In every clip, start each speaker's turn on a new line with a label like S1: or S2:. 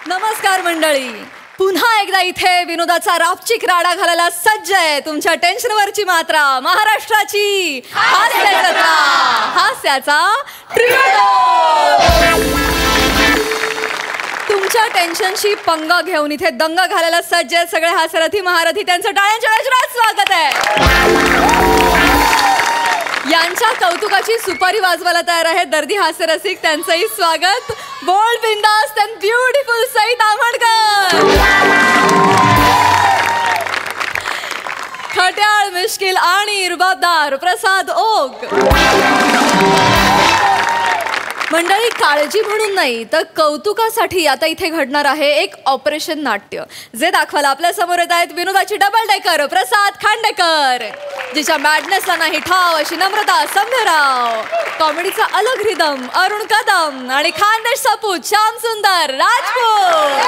S1: नमस्कार मंडळी, पुन्हा एकदा इथे विनोदाचा रापचिक राडा घालायला सज्ज आहे तुमच्या टेन्शनवरची मात्रा, महाराष्ट्राची हास्य जत्रा, हास्याचा ट्रिओ. तुमच्या टेन्शनशी पंगा घेऊन इथे दंगा घालायला सज्ज आहेत सगळे हास्यरथी महारथी. त्यांचं टाळ्यांच्या गजरात स्वागत आहे. यांच्या कौतुकाची सुपारी वाजवायला तयार आहे दर्दी हास्यरसिक. त्यांचंही स्वागत. बोल्ड, बिंदास अँड ब्युटिफुल सई ताम्हणकर. खट्याळ, मिश्किल आणि रुबाबदार प्रसाद ओक. मंडळी, काळजी म्हणून नाही तर कौतुकासाठी आता इथे घडणार आहे एक ऑपरेशन नाट्य, जे दाखवायला आपल्या समोर येत आहेत विनोदाची डबल डेकर प्रसाद खांडेकर, जिच्या मॅडनेसला नाही ठाव अशी नम्रता सौम्यराव, कॉमेडीचा अलग रिदम अरुण कदम आणि खानदेश सपूत श्याम सुंदर राजपूत.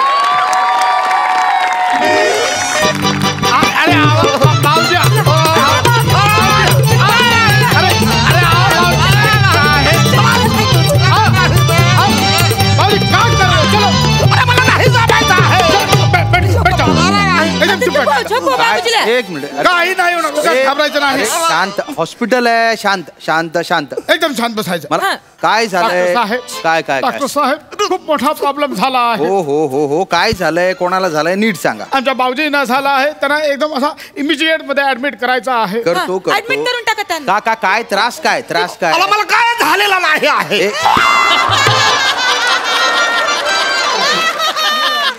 S2: एक मिनिट, काही नाही होणार, घाबरायचं नाही. शांत, हॉस्पिटल आहे. शांत शांत शांत, एकदम शांत बसायचं. मला काय झालंय? काय काय
S3: डॉक्टर साहेब, खूप मोठा प्रॉब्लेम झाला आहे.
S2: हो हो हो हो, काय झालंय? कोणाला झालंय? नीट सांगा.
S3: आमच्या भाऊजींना झाला आहे. त्यांना एकदम असा इमिजिएट मध्ये ऍडमिट करायचा आहे.
S2: करतो
S1: ऍडमिट करून टाका त्यांना.
S2: का काय त्रास? काय त्रास? काय
S3: मला काय झालेला नाही आहे.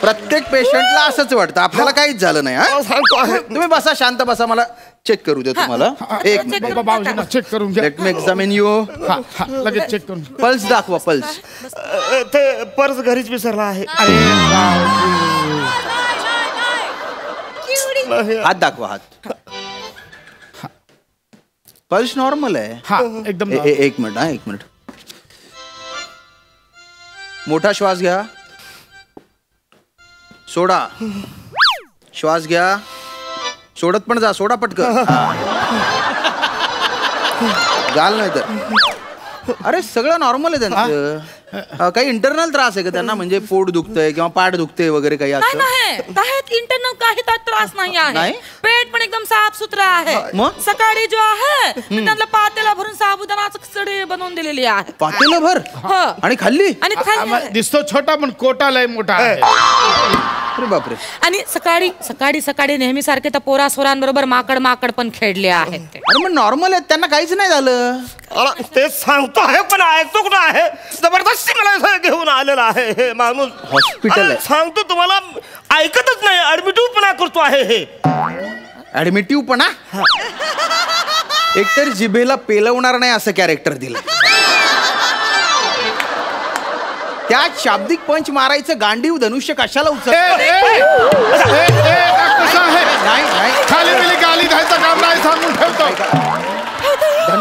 S2: प्रत्येक पेशंटला असंच वाटतं, आपल्याला काहीच झालं नाही. तुम्ही बसा, शांत बसा, मला चेक करू दे तुम्हाला. एक मिनिट,
S3: भाऊजींना चेक करून घ्या.
S2: Let me examine you.
S3: लगेच चेक करून.
S2: पल्स दाखवा, पल्स.
S4: ते पर्स घरीच विसरला आहे.
S2: हात दाखवा, हात. पल्स नॉर्मल आहे.
S3: हा, एकदम.
S2: एक मिनिट, हा, एक मिनिट. मोठा श्वास घ्या, सोडा. श्वास घ्या, सोडत पण जा, सोडा पटकन. गाल नाही तर. अरे सगळं नॉर्मल आहे त्यांचं. काही इंटरनल त्रास आहे का त्यांना? म्हणजे पोट दुखतंय किंवा पाठ दुखते वगैरे काही असं?
S1: नाही, इंटरनल काही त्रास नाही आहे. पेट पण एकदम साफ सुथरा आहे.
S2: मग
S1: सकाळी जो आहे त्यांना पातेला भरून साबुदाणाचं खिचडी बनवून दिलेली आहे.
S2: पातेला भर? आणि खाल्ली?
S1: आणि
S3: दिसतो छोटा पण कोटा लय मोठा आहे.
S2: अरे बापरे.
S1: आणि सकाळी सकाळी सकाळी नेहमी सारखे त्या पोरा सोरांबरोबर माकड पण खेळले आहेत.
S2: अरे मग नॉर्मल आहेत, त्यांना काहीच नाही झालं.
S4: ते सांगतो आहे पण ऐकतो कुठं आहे. जबरदस्ती मला घेऊन आलेला आहे हे माणूस.
S2: हॉस्पिटल आहे
S4: सांगतो तुम्हाला, ऐकतच नाही. ऍडमिटिव्ह पण करतो आहे हे.
S2: ऍडमिटिव्ह पणा? एकतर जिभेला पेलवणार नाही असं कॅरेक्टर दिलं. त्या शाब्दिक पंच मारायचं गांडीव धनुष्य कशाला उचल?
S3: खाली मिली गाली द्यायचं काम नाही, सांगून ठेवतो.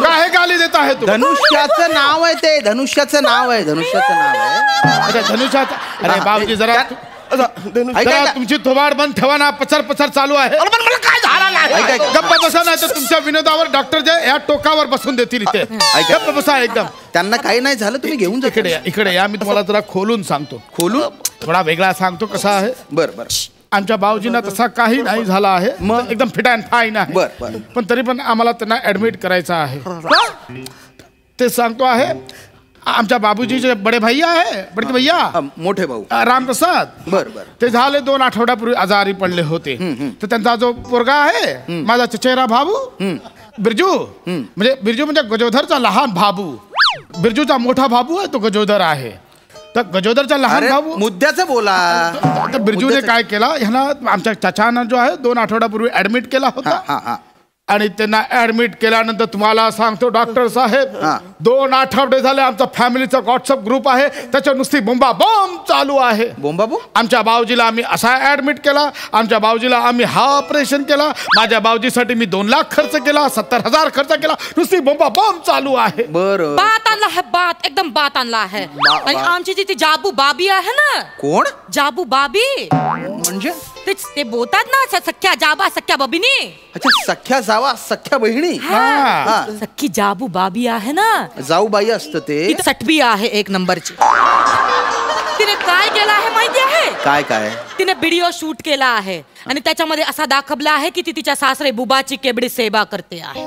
S3: काय गाली देत आहे तू?
S2: धनुष्याचं नाव आहे ते, धनुष्याचं नाव आहे, धनुष्याचं नाव आहे.
S3: धनुष्याचं. अरे बाबूजी जरा तुमची थोबाड बंद ठेवा ना. पचर पचर चालू आहे.
S4: काय झाला नाही.
S3: गप्प बसा, नाही तर तुमच्या विनोदावर डॉक्टर जे या टोकावर बसून देतील इथे. गप्प बसा एकदम.
S2: त्यांना काही नाही झालं, तुम्ही घेऊन जा.
S3: इकडे या, मी तुम्हाला जरा खोलून सांगतो.
S2: खोलून?
S3: थोडा वेगळा सांगतो कसा आहे.
S2: बरं बरं.
S3: आमच्या भाऊजींना तसा काही नाही झाला आहे. मग एकदम फिट अँड फाईन आहे.
S2: बरं.
S3: पण तरी पण आम्हाला त्यांना ऍडमिट करायचं आहे. ते सांगतो आहे. आमच्या बाबूजीचे बडे भैया आहे, बडके भैया,
S2: मोठे भाऊ
S3: रामप्रसाद.
S2: बरं.
S3: ते झाले 2 आठवड्यापूर्वी आजारी पडले होते. तर त्यांचा जो पोरगा आहे, माझा चचेरा भाऊ बिरजू, म्हणजे गजोधरचा लहान भाऊ. बिरजूचा मोठा भाऊ आहे तो गजोधर आहे. तर गजोदरचा लहान भाऊ.
S2: मुद्द्याचं बोला.
S3: तर बिरजूने काय केला, ह्याला आमच्या चाचानं जो आहे 2 आठवड्यापूर्वी ऍडमिट केला होता. आणि त्यांना ऍडमिट केल्यानंतर तुम्हाला सांगतो डॉक्टर साहेब, 2 आठवडे झाले आमचा फॅमिलीचा व्हॉट्सअप ग्रुप आहे, त्याच्या नुसती बोंबा बॉम्ब चालू आहे.
S2: बोंबा बॉम्ब?
S3: आमच्या भाऊजीला आम्ही असा ऍडमिट केला, आमच्या भाऊजीला आम्ही हा ऑपरेशन केला, माझ्या भाऊजीसाठी मी 2 लाख खर्च केला, 70,000 खर्च केला, नुसती बोंबा बॉम्ब चालू आहे.
S2: बरं.
S1: बात आणला है, बात एकदम बात आणला आहे. आणि आमची जी ती जाबू बाबी आहे ना.
S2: कोण?
S1: जाबू बाबी
S2: म्हणजे
S1: ते बोलतात ना, सख्या जाबा सख्या बबिनी.
S2: अच्छा, सख्या जावा सख्या बहिणी.
S1: सख्खी जाबू बाबी आहे ना,
S2: जाऊबाई असतं ते.
S1: सटवी आहे 1 नंबरची. तिने काय केलं आहे माहिती आहे?
S2: काय काय
S5: तिने व्हिडिओ शूट केला आहे आणि त्याच्यामध्ये असा दाखवला आहे की ती तिच्या सासरे बुबाची केवढी सेवा करते आहे.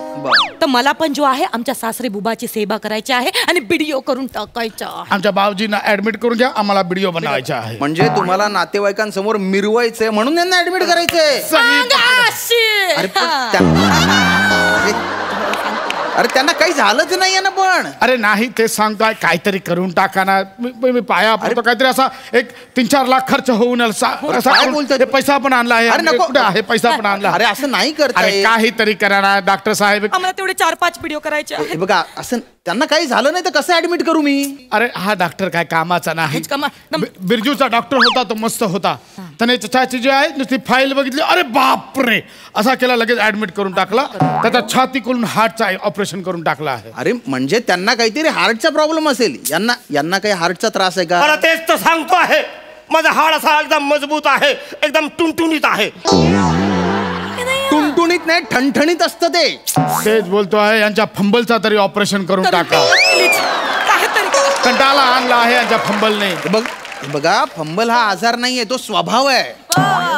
S5: तर मला पण जो आहे आमच्या सासरे बुबाची सेवा करायची आहे आणि व्हिडिओ करून टाकायचा.
S3: आमच्या भाऊजींना ऍडमिट करून घ्या, आम्हाला व्हिडिओ बनवायचा आहे.
S2: म्हणजे तुम्हाला नातेवाईकांसमोर मिरवायचंय म्हणून यांना ऍडमिट करायचंय. अरे त्यांना काही झालंच नाहीये ना. पण
S3: अरे नाही ते सांगतोय काहीतरी करून टाका ना. मी पाया पडतो काहीतरी असा एक 3-4 लाख खर्च होऊन पैसा पण आणला आहे.
S2: अरे नको
S3: कुठे आहे पैसा पण आणला.
S2: अरे असं नाही करता.
S3: अरे काहीतरी करा ना डॉक्टर साहेब.
S5: आम्हाला तेवढे 4-5 व्हिडिओ करायचे आहेत.
S2: बघा असं त्यांना काही झालं नाही तर कसं ऍडमिट करू मी.
S3: अरे हा डॉक्टर काय कामाचा नाही. बिरजूचा डॉक्टर होता तो मस्त होता. त्याने त्याची जी आहे नुसती फाईल बघितली, अरे बापरे असा केला, लगेच ऍडमिट करून टाकला. त्याचा छाती खोलून हार्टचा ऑपरेशन करून टाकला आहे.
S2: अरे म्हणजे त्यांना काहीतरी हार्टचा प्रॉब्लेम असेल. यांना काही हार्टचा त्रास आहे का?
S4: अरे तेच तर सांगतो आहे. माझा हाड असा एकदम मजबूत आहे, एकदम टुणटुणीत आहे.
S2: टुणटुणीत नाही ठणठणीत असतं ते.
S3: तेच बोलतो आहे यांच्या फंबलचा तरी ऑपरेशन करून टाका. कंटाळा आणला आहे यांच्या फंबलने.
S2: बघा फंबल हा आजार नाहीये, तो स्वभाव आहे.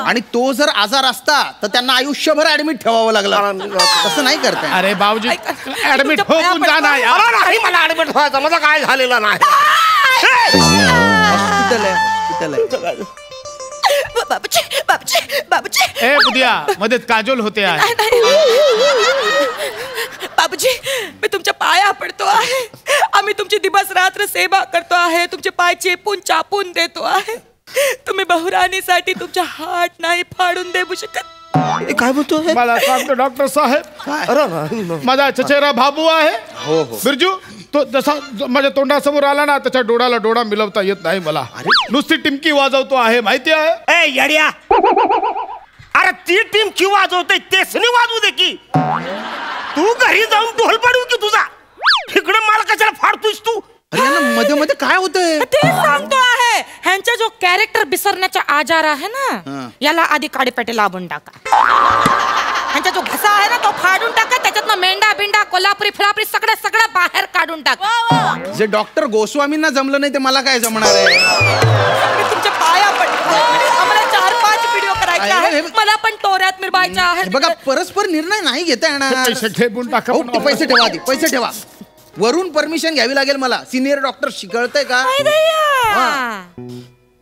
S2: आणि तो जर आजार असता तर त्यांना आयुष्यभर ऍडमिट ठेवावं लागलं. तसं नाही करताय.
S3: अरे भाऊजी ऍडमिट होऊन जाणार.
S4: मला ऍडमिट व्हायचं, माझं काय झालेलं नाही.
S2: हॉस्पिटल आहे.
S3: ए बुधिया मध्येच काजोल होते आहे.
S5: बाबूजी मी तुमच्या पाया पडतो आहे. आम्ही तुमची दिवस रात्र सेवा करतो आहे. तुमचे पाय चेपून चापून देतो आहे. तुम्ही बहुराणीसाठी तुमचा हात नाही फाडून देऊ शकत.
S2: काय बोलतो
S3: मला सांगतो डॉक्टर साहेब, माझा चचेरा बाबू आहे.
S2: हो
S3: बिरजू तो जसा माझ्या तोंडासमोर आला ना त्याच्या डोळ्याला डोळा मिळवता येत नाही मला. नुसती टिमकी वाजवतो आहे माहिती आहे.
S4: ए येड्या, अरे ती टिमकी वाजवते तेच नाही वाजवू दे की. तू घरी जाऊन ढोल पाडू की तुझा. इकडे मला कशाला फाडतोस तू.
S2: अरे मध्ये मध्ये काय होतंय
S5: ते सांगतो आहे. ह्यांचा जो कॅरेक्टर विसरण्याचा आजार आहे ना याला आधी काडीपेटे लावून टाका. ह्यांचा जो घसा आहे ना तो फाडून टाका. त्याच्यातनं मेंढा बिंडा कोल्हापुरी फिरापुरी सगळं बाहेर काढून टाका.
S2: जे डॉक्टर गोस्वामींना जमलं नाही ते मला काय जमणार आहे.
S5: तुमच्या पाया पडतो. आम्हाला 4-5 व्हिडिओ करायचे आहे. मला पण तोऱ्यात मिरवायचा आहे.
S2: बघा परस्पर निर्णय नाही घेता येणार.
S3: पैसे
S2: ठेवा आधी, पैसे ठेवा. वरून परमिशन घ्यावी लागेल मला. सिनियर डॉक्टर शिकवतंय का?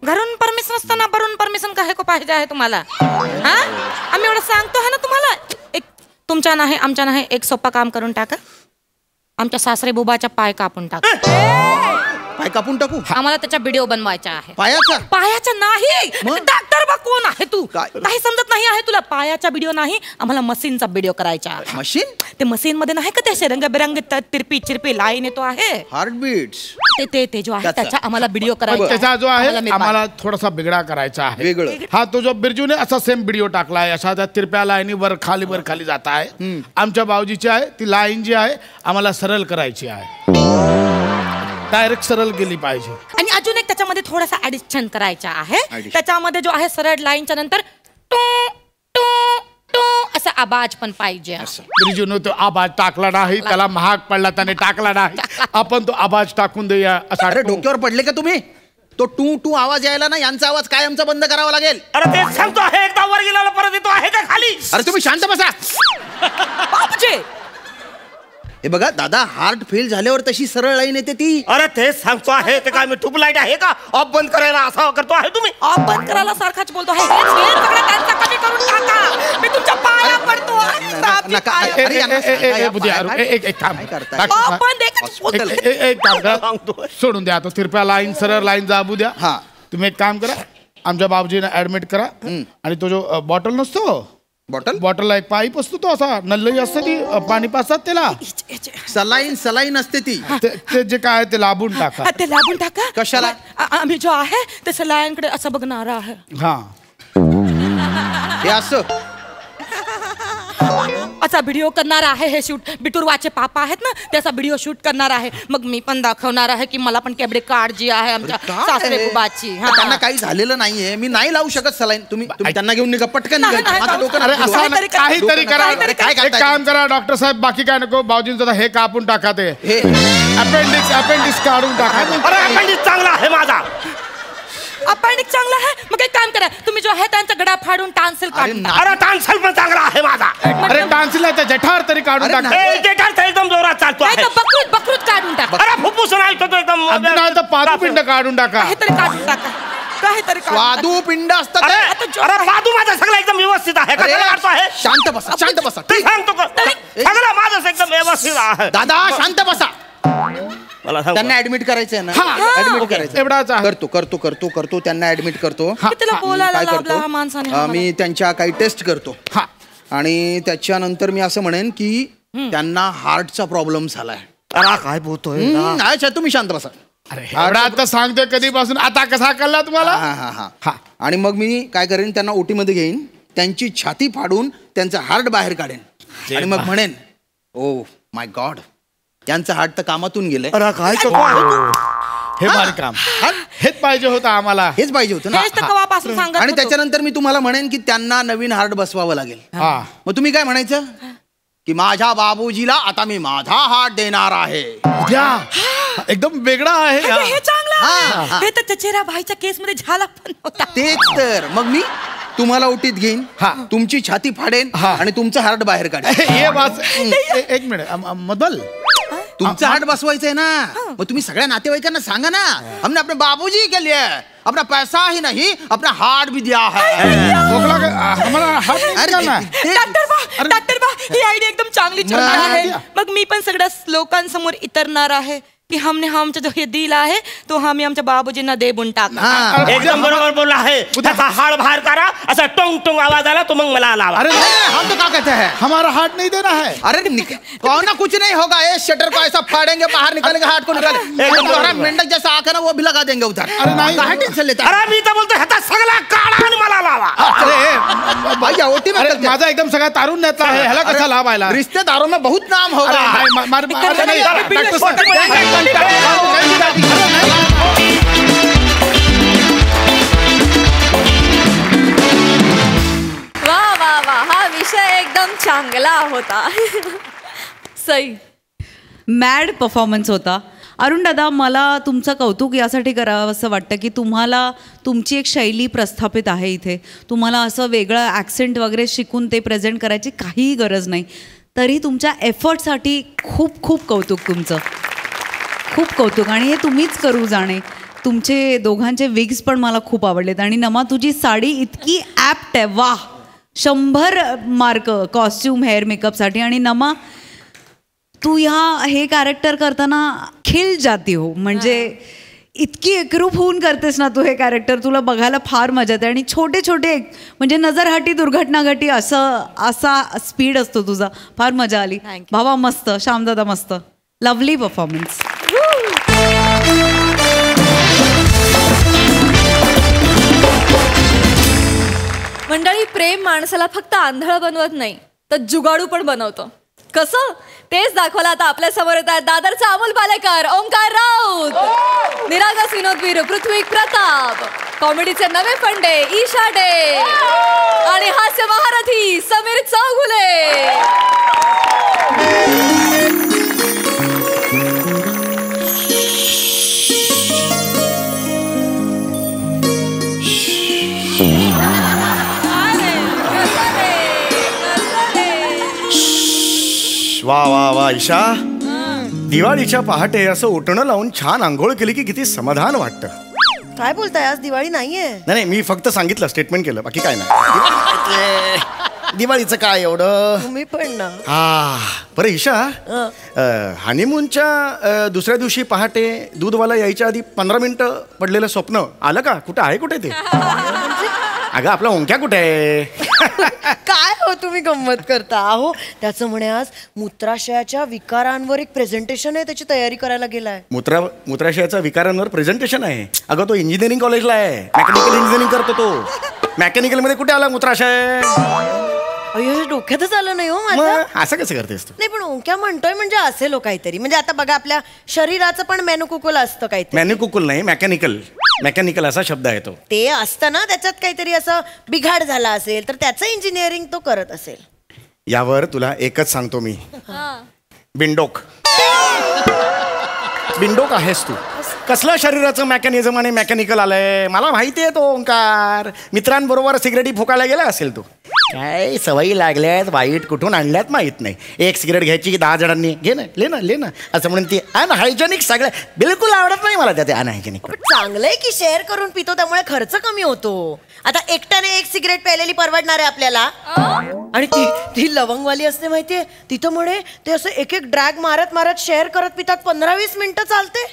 S5: घरून परमिशन असताना वरून परमिशन काय को पाहिजे आहे तुम्हाला? आम्ही एवढं सांगतो आहे ना तुम्हाला. एक तुमच्या नाही आमच्या नाही एक सोपा काम करून टाका. आमच्या सासरे बुबाच्या पाय कापून टाका.
S2: पाय कापून टाकू?
S5: आम्हाला त्याचा व्हिडिओ बनवायचा आहे.
S2: पायाचा
S5: नाही. डॉक्टर बा कोण आहे तू? काही समजत नाही आहे तुला. पायाचा व्हिडिओ नाही, आम्हाला मशीनचा व्हिडिओ करायचा आहे.
S2: मशीन?
S5: ते मशीन मध्ये नाही का ते रंगबिरंगी तिरपी चिरपी लाईन येतो आहे.
S2: हार्टबीट्स
S5: ते जो आहे त्याचा आम्हाला व्हिडिओ करायचा.
S3: त्याचा जो आहे आम्हाला थोडासा बिगडा करायचा आहे.
S2: वेगळं.
S3: हा तो जो बिरजूने असा सेम व्हिडिओ टाकला आहे. अशा त्या तिरप्या लाईनी वर खाली जात आहे. आमच्या भाऊजीची आहे ती लाईन जी आहे आम्हाला सरळ करायची आहे. डायरेक्ट सरळ गेली पाहिजे.
S5: आणि अजून एक त्याच्यामध्ये थोडासा ऍडिशन करायचा आहे. त्याच्यामध्ये जो आहे सरळ लाईनच्या नंतर टू टू टू असा आवाज पण पाहिजे.
S3: बिरजूने तो आवाज टाकला नाही, त्याला महाग पडला त्याने टाकला नाही. आपण तो आवाज टाकून देऊया असा.
S2: अरे डोक्यावर पडले का तुम्ही? तो टू टू आवाज यायला ना यांचा आवाज कायमचा बंद करावा लागेल.
S4: अरे तेच सांगतो आहे. एकदा वर गेला परत येतो आहे का खाली.
S2: अरे तुम्ही शांत बसा.
S5: बापूजी
S2: हे बघा दादा, हार्ट फेल झाल्यावर तशी सरळ लाईन येते ती.
S4: अरे तेच सांगतो आहे. ते काय मी ट्यूबलाईट आहे का ऑफ बंद करायला असा करतो आहे तुम्ही.
S5: ऑफ बंद करायला सारखाच बोलतो आहे. त्यांचा कमी करून टाका. मी तुमच्या पाया पडतो.
S3: सोडून द्या तो तिरप्या लाईन सरळ लाईन जाबू द्या. तुम्ही एक काम करा, आमच्या बाबूजीने ऍडमिट करा. आणि तो जो बॉटल नसतो, बॉटलला एक पाईप असतो तो असा नल्लई असते ती पाणी पाजतात त्याला.
S2: सलाईन असते ती.
S3: ते जे काय ते लांबून टाका.
S5: ते लांबून टाका.
S2: कशाला?
S5: आम्ही जो आहे ते सलाईनकडे असं बघणार आहे.
S2: हे असं
S5: असा व्हिडिओ करणार आहे. हे शूट बिटूरवाचे पापा आहेत ना त्याचा व्हिडिओ शूट करणार आहे. मग मी पण दाखवणार आहे की मला पण केवढी काळजी आहे आमच्या सासरे बुबाची.
S2: त्यांना काही झालेलं नाहीये. मी नाही लावू शकत सलाईन. तुम्ही त्यांना घेऊन निघा पटकन.
S3: काहीतरी करा. एक काम करा डॉक्टर साहेब, बाकी काय नको. भाऊजींचं हे कापून टाका. ते अपेंडिक्स काढून टाका.
S4: अरे अपेंडिक्स चांगला आहे माझा.
S5: अपेंडिक्स चांगला आहे मग एक काम करा तुम्ही जो आहे त्यांचा गडा फाडून टान्सिल काढून टाका.
S4: अरे टान्सल पण चांगला आहे माझा.
S3: अरे टान्सिलाचा जठार तरी काढून टाक.
S4: जठार तर एकदम जोरात चालतो
S5: नाही
S4: आहे.
S5: तर बकरूत काढून टाका.
S4: अरे फुफ्फुस नाही तो एकदम.
S3: नाही तर पादुपिंड काढून टाका.
S5: काहीतरी काढून टाका. काहीतरी काढून टाका.
S2: स्वादुपिंड असतात.
S4: अरे पादू माझा सगळं एकदम व्यवस्थित आहे. कशाला काढतो आहे?
S2: शांत बसा, शांत बसा.
S4: ते सांगतो सगळं माझं एकदम व्यवस्थित आहे.
S2: दादा शांत बसा.
S4: मला सांग.
S2: त्यांना ऍडमिट करायचंय ना? ऍडमिट करायचं.
S3: एवढाच आहे.
S2: करतो त्यांना ऍडमिट करतो.
S5: त्याला बोलायला
S2: काय
S5: लावला हा
S2: करतो
S5: माणसाने
S2: मी त्यांच्या काही टेस्ट करतो. आणि त्याच्यानंतर मी असं म्हणेन की त्यांना हार्टचा प्रॉब्लेम झालाय.
S4: अरे काय बोलतोय?
S2: अच्छा तुम्ही शांत बसा.
S3: एवढा आता सांगतोय कधीपासून, आता कसा कळला तुम्हाला?
S2: हा. आणि मग मी काय करेन त्यांना ओटी मध्ये घेईन, त्यांची छाती फाडून त्यांचं हार्ट बाहेर काढेन आणि मग म्हणेन ओ माय गॉड यांचं हार्ट तर कामातून गेलंय.
S4: अरे काय
S3: हे भारी काम. हेच पाहिजे होतं आम्हाला.
S2: हेच पाहिजे होतं ना.
S5: हेच तर कवापासून सांगत
S2: आणि
S5: होतो.
S2: त्याच्यानंतर मी तुम्हाला म्हणेन की त्यांना नवीन हार्ट बसवावं लागेल.
S3: हा.
S2: मग तुम्ही काय म्हणायचं की माझ्या बाबूजीला आता मी माझा हार्ट देणार आहे.
S3: एकदम वेगळा आहे.
S5: अरे, हे चांगलं आहे. हे तर चचेरा भाईच्या केस मध्ये झाला पण होता.
S2: तेच तर. मग मी तुम्हाला ओटीत घेईन, तुमची छाती फाडेन आणि तुमचं हार्ट बाहेर काढेन.
S3: ये बात. एक मिनिट मदल,
S2: तुमचं हार्ट बसवायचंय ना. मग तुम्ही सगळ्या नातेवाईकांना सांगा ना, हमने अपने बाबूजी के लिए अपना पैसा ही नहीं अपना हार्ट भी दिया है.
S3: हमारा
S5: डॉक्टर बा ही आयडिया एकदम चांगली आहे. मग मी पण सगळ्या लोकांसमोर इतरणार आहे की हमने आमचा जो हे दिल आहे तो आम्ही आमच्या बाबूजींना देऊन टाका.
S4: एकदम बरोबर बोलला आहे. त्याचा हाड बाहेर करा, असा टोंग टोंग आवाज आला तो मग मला लावा.
S3: अरे
S2: हम तो क्या कहते हैं,
S3: हमारा हार्ट नहीं देना है.
S2: अरे कौन ना कुछ नहीं होगा, ये शटर को ऐसा फाड़ेंगे, बाहर निकालेंगे, हार्ट को निकालेंगे, मेंढक जैसा आकर ना वो भी लगा देंगे उधर.
S3: अरे नहीं,
S2: कहाँ टेंशन लेता है?
S4: अरे मी तर बोलतो ह्याचा सगळा काढा आणि मला लावा.
S2: अरे भाई ओटी में
S3: अरे माझा एकदम सगळा तारून नेता आहे, ह्याला कसा लाभ आयला?
S2: रिश्तेदारों में बहुत नाम होगा.
S1: वा वा वा, हा विषय एकदम चांगला होता. सई.
S6: मॅड परफॉर्मन्स होता. अरुण दादा, मला तुमचं कौतुक यासाठी करावं असं वाटतं की तुम्हाला तुमची एक शैली प्रस्थापित आहे इथे. तुम्हाला असं वेगळं ॲक्सेंट वगैरे शिकून ते प्रेझेंट करायची काहीही गरज नाही. तरी तुमच्या एफर्टसाठी खूप खूप कौतुक तुमचं. खूप कौतुक. आणि हे तुम्हीच करू जाणे. तुमचे दोघांचे विग्स पण मला खूप आवडलेत. आणि नमा तुझी साडी इतकी ॲप्ट आहे. वाह, 100 मार्क कॉस्ट्यूम हेअर मेकअपसाठी. आणि नमा तू हे कॅरेक्टर करताना खिल जाती हो. म्हणजे इतकी एकरूप होऊन करतेस ना तू हे कॅरेक्टर, तुला बघायला फार मजा येते. आणि छोटे छोटे म्हणजे नजरहाटी दुर्घटना घटी असा स्पीड असतो तुझा. फार मजा आली भावा. मस्त. श्यामदादा मस्त. Lovely performance.
S1: मंडळी, प्रेम माणसाला फक्त आंधळ बनवत नाही तर जुगाडू पण बनवतो. कसं तेच दाखवलं आता आपल्या समोर येत आहेत दादरचा अमोल पालेकर, ओंकार राऊत, निरागस विनोदवीर पृथ्वी प्रताप, कॉमेडीचे नवे फंडे ईशा डे आणि हास्य महारथी समीर चौगुले.
S7: वा वा वा ईशा, दिवाळीच्या पहाटे असं उठणं लावून छान आंघोळ केली की किती समाधान वाटतं.
S8: काय बोलताय, आज दिवाळी नाहीये.
S7: नाही, मी फक्त सांगितलं, स्टेटमेंट केलं, बाकी काय नाही. दिवाळीचं काय एवढं.
S8: तुम्ही पण ना.
S7: बरं ईशा, हनीमूनच्या दुसऱ्या दिवशी पहाटे दूधवाला यायच्या आधी 15 मिनिटं पडलेलं स्वप्न आलं का? कुठं आहे, कुठे ते? अगं आपला ओंक्या कुठे आहे?
S8: काय हो तुम्ही गंमत करता. अहो त्याचं म्हणे आज मूत्राशयाच्या विकारांवर एक प्रेझेंटेशन आहे, त्याची तयारी करायला गेलाय.
S7: मूत्राशयाच्या विकारांवर प्रेझेंटेशन आहे? अगं तो इंजिनिअरिंग कॉलेजला आहे, मेकॅनिकल इंजिनिअरिंग करतो तो. मेकॅनिकल मध्ये कुठे आला मूत्राशय?
S8: अय्यो, डोक्यातच आलं नाही हो माझं.
S7: असं कसं करतेस तू?
S8: नाही पण ओंक्या म्हणतोय म्हणजे असेल हो काहीतरी. म्हणजे आता बघा, आपल्या शरीराचं पण मॅनुकुकुल असतं काहीतरी.
S7: मॅन्युकुकुल नाही, मेकॅनिकल असा शब्द आहे तो.
S8: ते असतं ना, त्याच्यात काहीतरी असं बिघाड झाला असेल तर त्याचं इंजिनिअरिंग तो करत असेल.
S7: यावर तुला एकच सांगतो मी, बिंडोक. बिंडोक आहेस तू. कसलं शरीराचं मेकॅनिझम आणि मेकॅनिकल आलंय मला माहिती आहे तो ओंकार. मित्रांबरोबर सिगरेटी फुकायला गेला असेल तो. काय सवयी लागल्यात वाईट कुठून आणल्यात माहित नाही. एक सिगरेट घ्यायची की 10 जणांनी घे ना ले ना असं म्हणून ती अनहायजेनिक सगळं बिलकुल आवडत नाही मला त्या अनहायजेनिक.
S8: पण चांगलंय की शेअर करून पितो त्यामुळे खर्च कमी होतो. आता एकट्याने एक सिगरेट प्यायलेली परवडणार आहे आपल्याला. आणि ती लवंगवाली असते माहितीये तिथं म्हणे ते असं एक ड्रॅग मारत मारत शेअर करत पितात 15-20 मिनिटं चालते.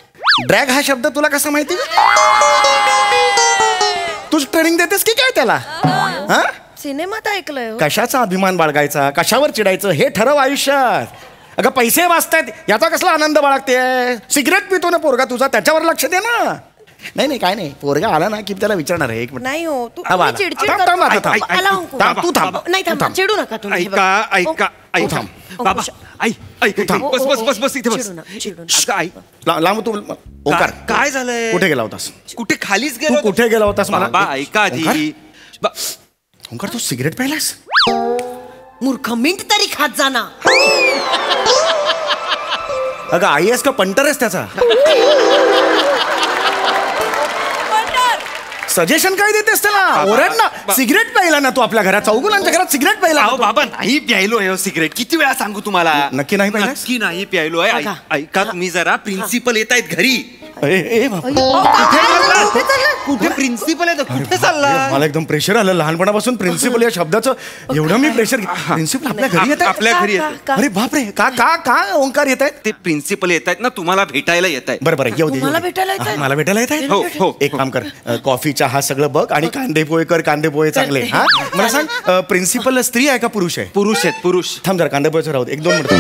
S7: ड्रॅग हा शब्द तुला कसा माहिती? तू ट्रेनिंग देतेस की काय त्याला? हा
S8: सिनेमात ऐकलंय.
S7: कशाचा अभिमान बाळगायचा कशावर चिडायचं हे ठरव आयुष्यात. अगं पैसे वाचतायत याचा कसला आनंद बाळगते. सिगरेट पितो ना पोरगा तुझा त्याच्यावर लक्ष दे ना. नाही काय नाही पोरगा आला ना की त्याला विचारणार आहे. एक मिनिट
S8: नाही हो तू
S7: हा, बाळा.
S8: चिडचिड
S7: थांब,
S8: कर-
S7: थांब, थांब, थांब.
S8: आला अंकु.
S7: तू थांब.
S8: नाही थांब चिडू नका तुम्ही. हे बघ.
S9: ऐका
S7: थांब.
S9: बाबा ऐक बस इथे बस.
S8: चिडू नका.
S9: अगं, ऐक.
S7: लांब तू ओंकार
S9: काय झालंय?
S7: कुठे गेला होतास?
S9: कुठे खालीच
S7: तू
S9: गेलो.
S7: कुठे गेला होतास मला
S9: बाबा ऐका आधी.
S7: ओंकार तू सिगरेट प्यायलास?
S8: मूर्ख मिंट तरी खात जाना.
S7: अगं IAS का पंटर आहेस त्याचा? सजेशन काय देतेस त्याला? ओरड ना. सिगरेट प्यायला ना तू आपल्या घरात चौगुलांच्या घरात सिगरेट प्यायला
S9: अहो बाबा नाही प्यायलोय सिगरेट. किती वेळा सांगू तुम्हाला?
S7: नक्की नाही प्यायलास?
S9: नक्की नाही प्यायलोय. ऐका तुम्ही जरा प्रिन्सिपल येत आहेत घरी.
S7: ए बाबा.
S9: कुठे प्रिन्सिपल आहे कुठे चालला?
S7: मला एकदम प्रेशर आलं लहानपणापासून प्रिन्सिपल या शब्दाचं एवढं मी प्रेशर. प्रिन्सिपल आपल्या घरी येत
S9: आपल्या घरी येत.
S7: अरे बापरे का ओंकार येत आहेत?
S9: ते प्रिन्सिपल येत आहेत ना तुम्हाला भेटायला येत आहेत.
S7: बरं येऊ दे.
S8: मला भेटायला येत आहे?
S7: मला भेटायला येत आहे.
S9: हो
S7: एक काम कर कॉफी चहा सगळं बघ आणि कांदे पोहे चांगले. हा मला सांग प्रिन्सिपल स्त्री आहे का पुरुष आहे?
S9: पुरुष.
S7: थांब जरा कांदे पोहेचं राहू दे 1-2 मिनिटं.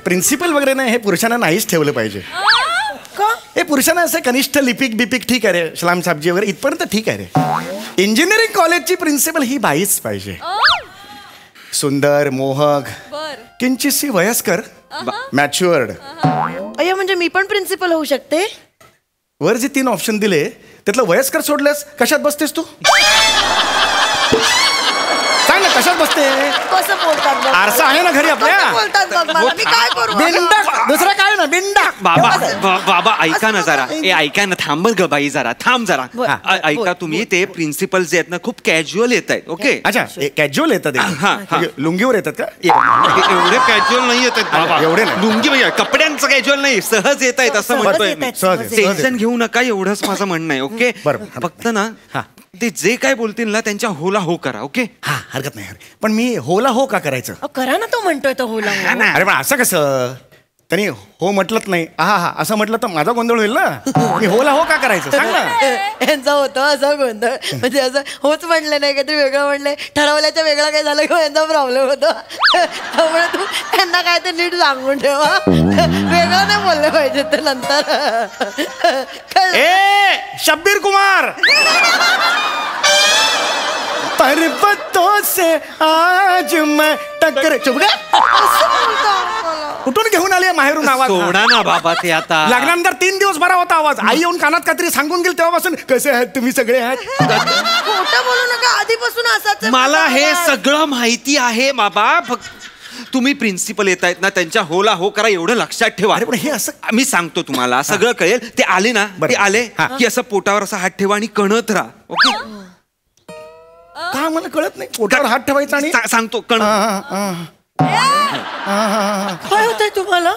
S7: प्रिन्सिपल वगैरे नाही हे पुरुषांना नाहीच ठेवलं पाहिजे. हे पुरुषांना असं कनिष्ठ लिपिक ठीक आहे रे. सलाम साहेबजी वगैरे इथपर्यंत ठीक आहे रे. इंजिनिअरिंग कॉलेजची प्रिन्सिपल ही बाईच पाहिजे. सुंदर मोहक किंचितशी वयस्कर मॅच्युअर्ड.
S8: अय्या म्हणजे मी पण प्रिन्सिपल होऊ शकते?
S7: वर जे 3 ऑप्शन दिले त्यातलं वयस्कर सोडल्यास कशात बसतेस तू? सांग ना कशात बसते?
S8: कसं बोलतात बघ.
S7: आरसा आहे ना घरी आपल्या?
S8: कसं बोलतात बघ मला. मी काय करू?
S7: बिंडा दुसरा काय ना बिंडा.
S9: बाबा ऐका ना जरा. ऐका ना थांब ग बाई जरा थांब जरा. ऐका तुम्ही ते प्रिन्सिपल जे आहेत ना खूप कॅज्युअल येत आहेत. ओके
S7: अच्छा कॅज्युअल येतात लुंगीवर येतात का?
S9: एवढे कॅज्युअल नाही येत आहेत बाबा.
S7: एवढे नाही.
S9: लुंगी म्हणजे कपड्यांचं कॅज्युअल नाही सहज येत आहेत असं म्हणतोय मी.
S7: सहज
S9: टेन्शन घेऊ नका एवढंच माझं म्हणणं आहे. ओके फक्त ना ते जे काय बोलतील ना त्यांच्या होला हो करा. ओके
S7: हा हरकत नाही. पण मी होला हो का करायचं?
S8: करा ना तो म्हणतोय तो होला हो.
S7: अरे पण असं कसं त्यांनी हो म्हटलंच नाही हा असं म्हटलं तर माझा गोंधळ होईल ना. मी होला हो का करायचं सांग ना.
S8: यांचा होतो असा गोंधळ म्हणजे असं होच म्हणलं नाही का ते वेगळं म्हणलंय ठरवल्याच्या वेगळं काय झालं किंवा यांचा प्रॉब्लेम होतो. त्यामुळे तू यांना काय ते नीट सांगून ठेवा. वेगळं नाही बोललं पाहिजे ते नंतर.
S7: शब्बीर कुमार पर्वतों से आज मैं टक्कर. कुठून घेऊन आली माहेरून आवाज?
S9: सोडा ना बाबा ते आता.
S7: लग्नानंतर 3 दिवस बरा होता आवाज. आई येऊन कानात काहीतरी सांगून गेली तेव्हापासून कसे आहात तुम्ही सगळे आहात.
S8: खोटं बोलू नका आधीपासून असाच आहे.
S9: मला हे सगळं माहिती आहे बाबा. तुम्ही प्रिन्सिपल येत आहेत ना त्यांच्या होला हो करा एवढं लक्षात ठेवा.
S7: अरे पण हे असं
S9: मी सांगतो तुम्हाला सगळं कळेल. ते आले ना ते आले की असं पोटावर असा हात ठेवा आणि कणत राहा. ओके
S7: का मला कळत नाही. पोटावर हात ठेवायचा आणि
S9: सांगतो कण.
S8: काय होतंय तुम्हाला?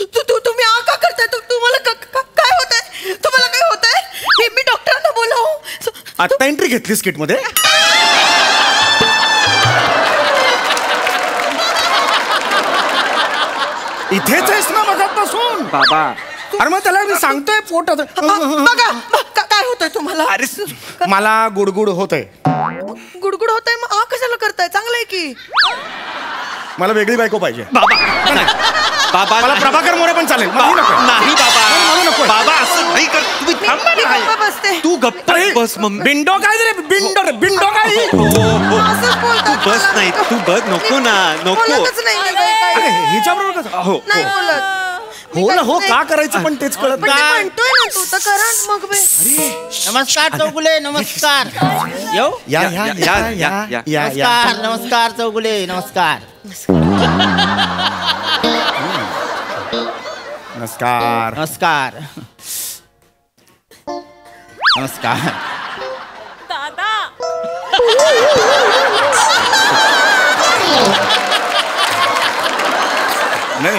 S8: तुम्ही का करताय? तुम्हाला काय होतंय? तुम्हाला काय होतंय? मी डॉक्टरांना बोलावू?
S7: आता एंट्री घेतलीस किट मध्ये? इथेच आहेस ना मगापासून
S9: बाबा?
S7: अरे मग त्याला मी सांगतोय पोट
S8: बघा काय होतंय तुम्हाला?
S9: अरे
S7: मला गुडगुड होतंय.
S8: गुडगुड होतंय मग कशाला करताय? चांगलं आहे की.
S7: मला वेगळी बायको पाहिजे.
S9: बाबा बाबा
S7: मला प्रभाकर मोरे पण चालेल.
S9: नाही बाबा. बाबा असं नाही कर. तुम्ही थांब
S8: मी गप्प बसते.
S9: तू गप्प बस मम्मी.
S7: बिंडो काय रे बिंडो काय?
S8: असंच बोलतात
S9: तू बस नाही तू बस नको ना नको.
S8: बोलतच नाही मी काही.
S7: हिच्याबरोबर
S9: हो
S8: नाही बोलत.
S7: हो ना हो का करायचं पण तेच कळत
S8: पण ते म्हणतोय ना तू तर करा मग बे.
S10: नमस्कार चौगुले नमस्कार. येऊ
S7: या या या या या
S10: नमस्कार नमस्कार चौगुले नमस्कार.
S7: नमस्कार.
S10: नमस्कार. नमस्कार.
S7: नाही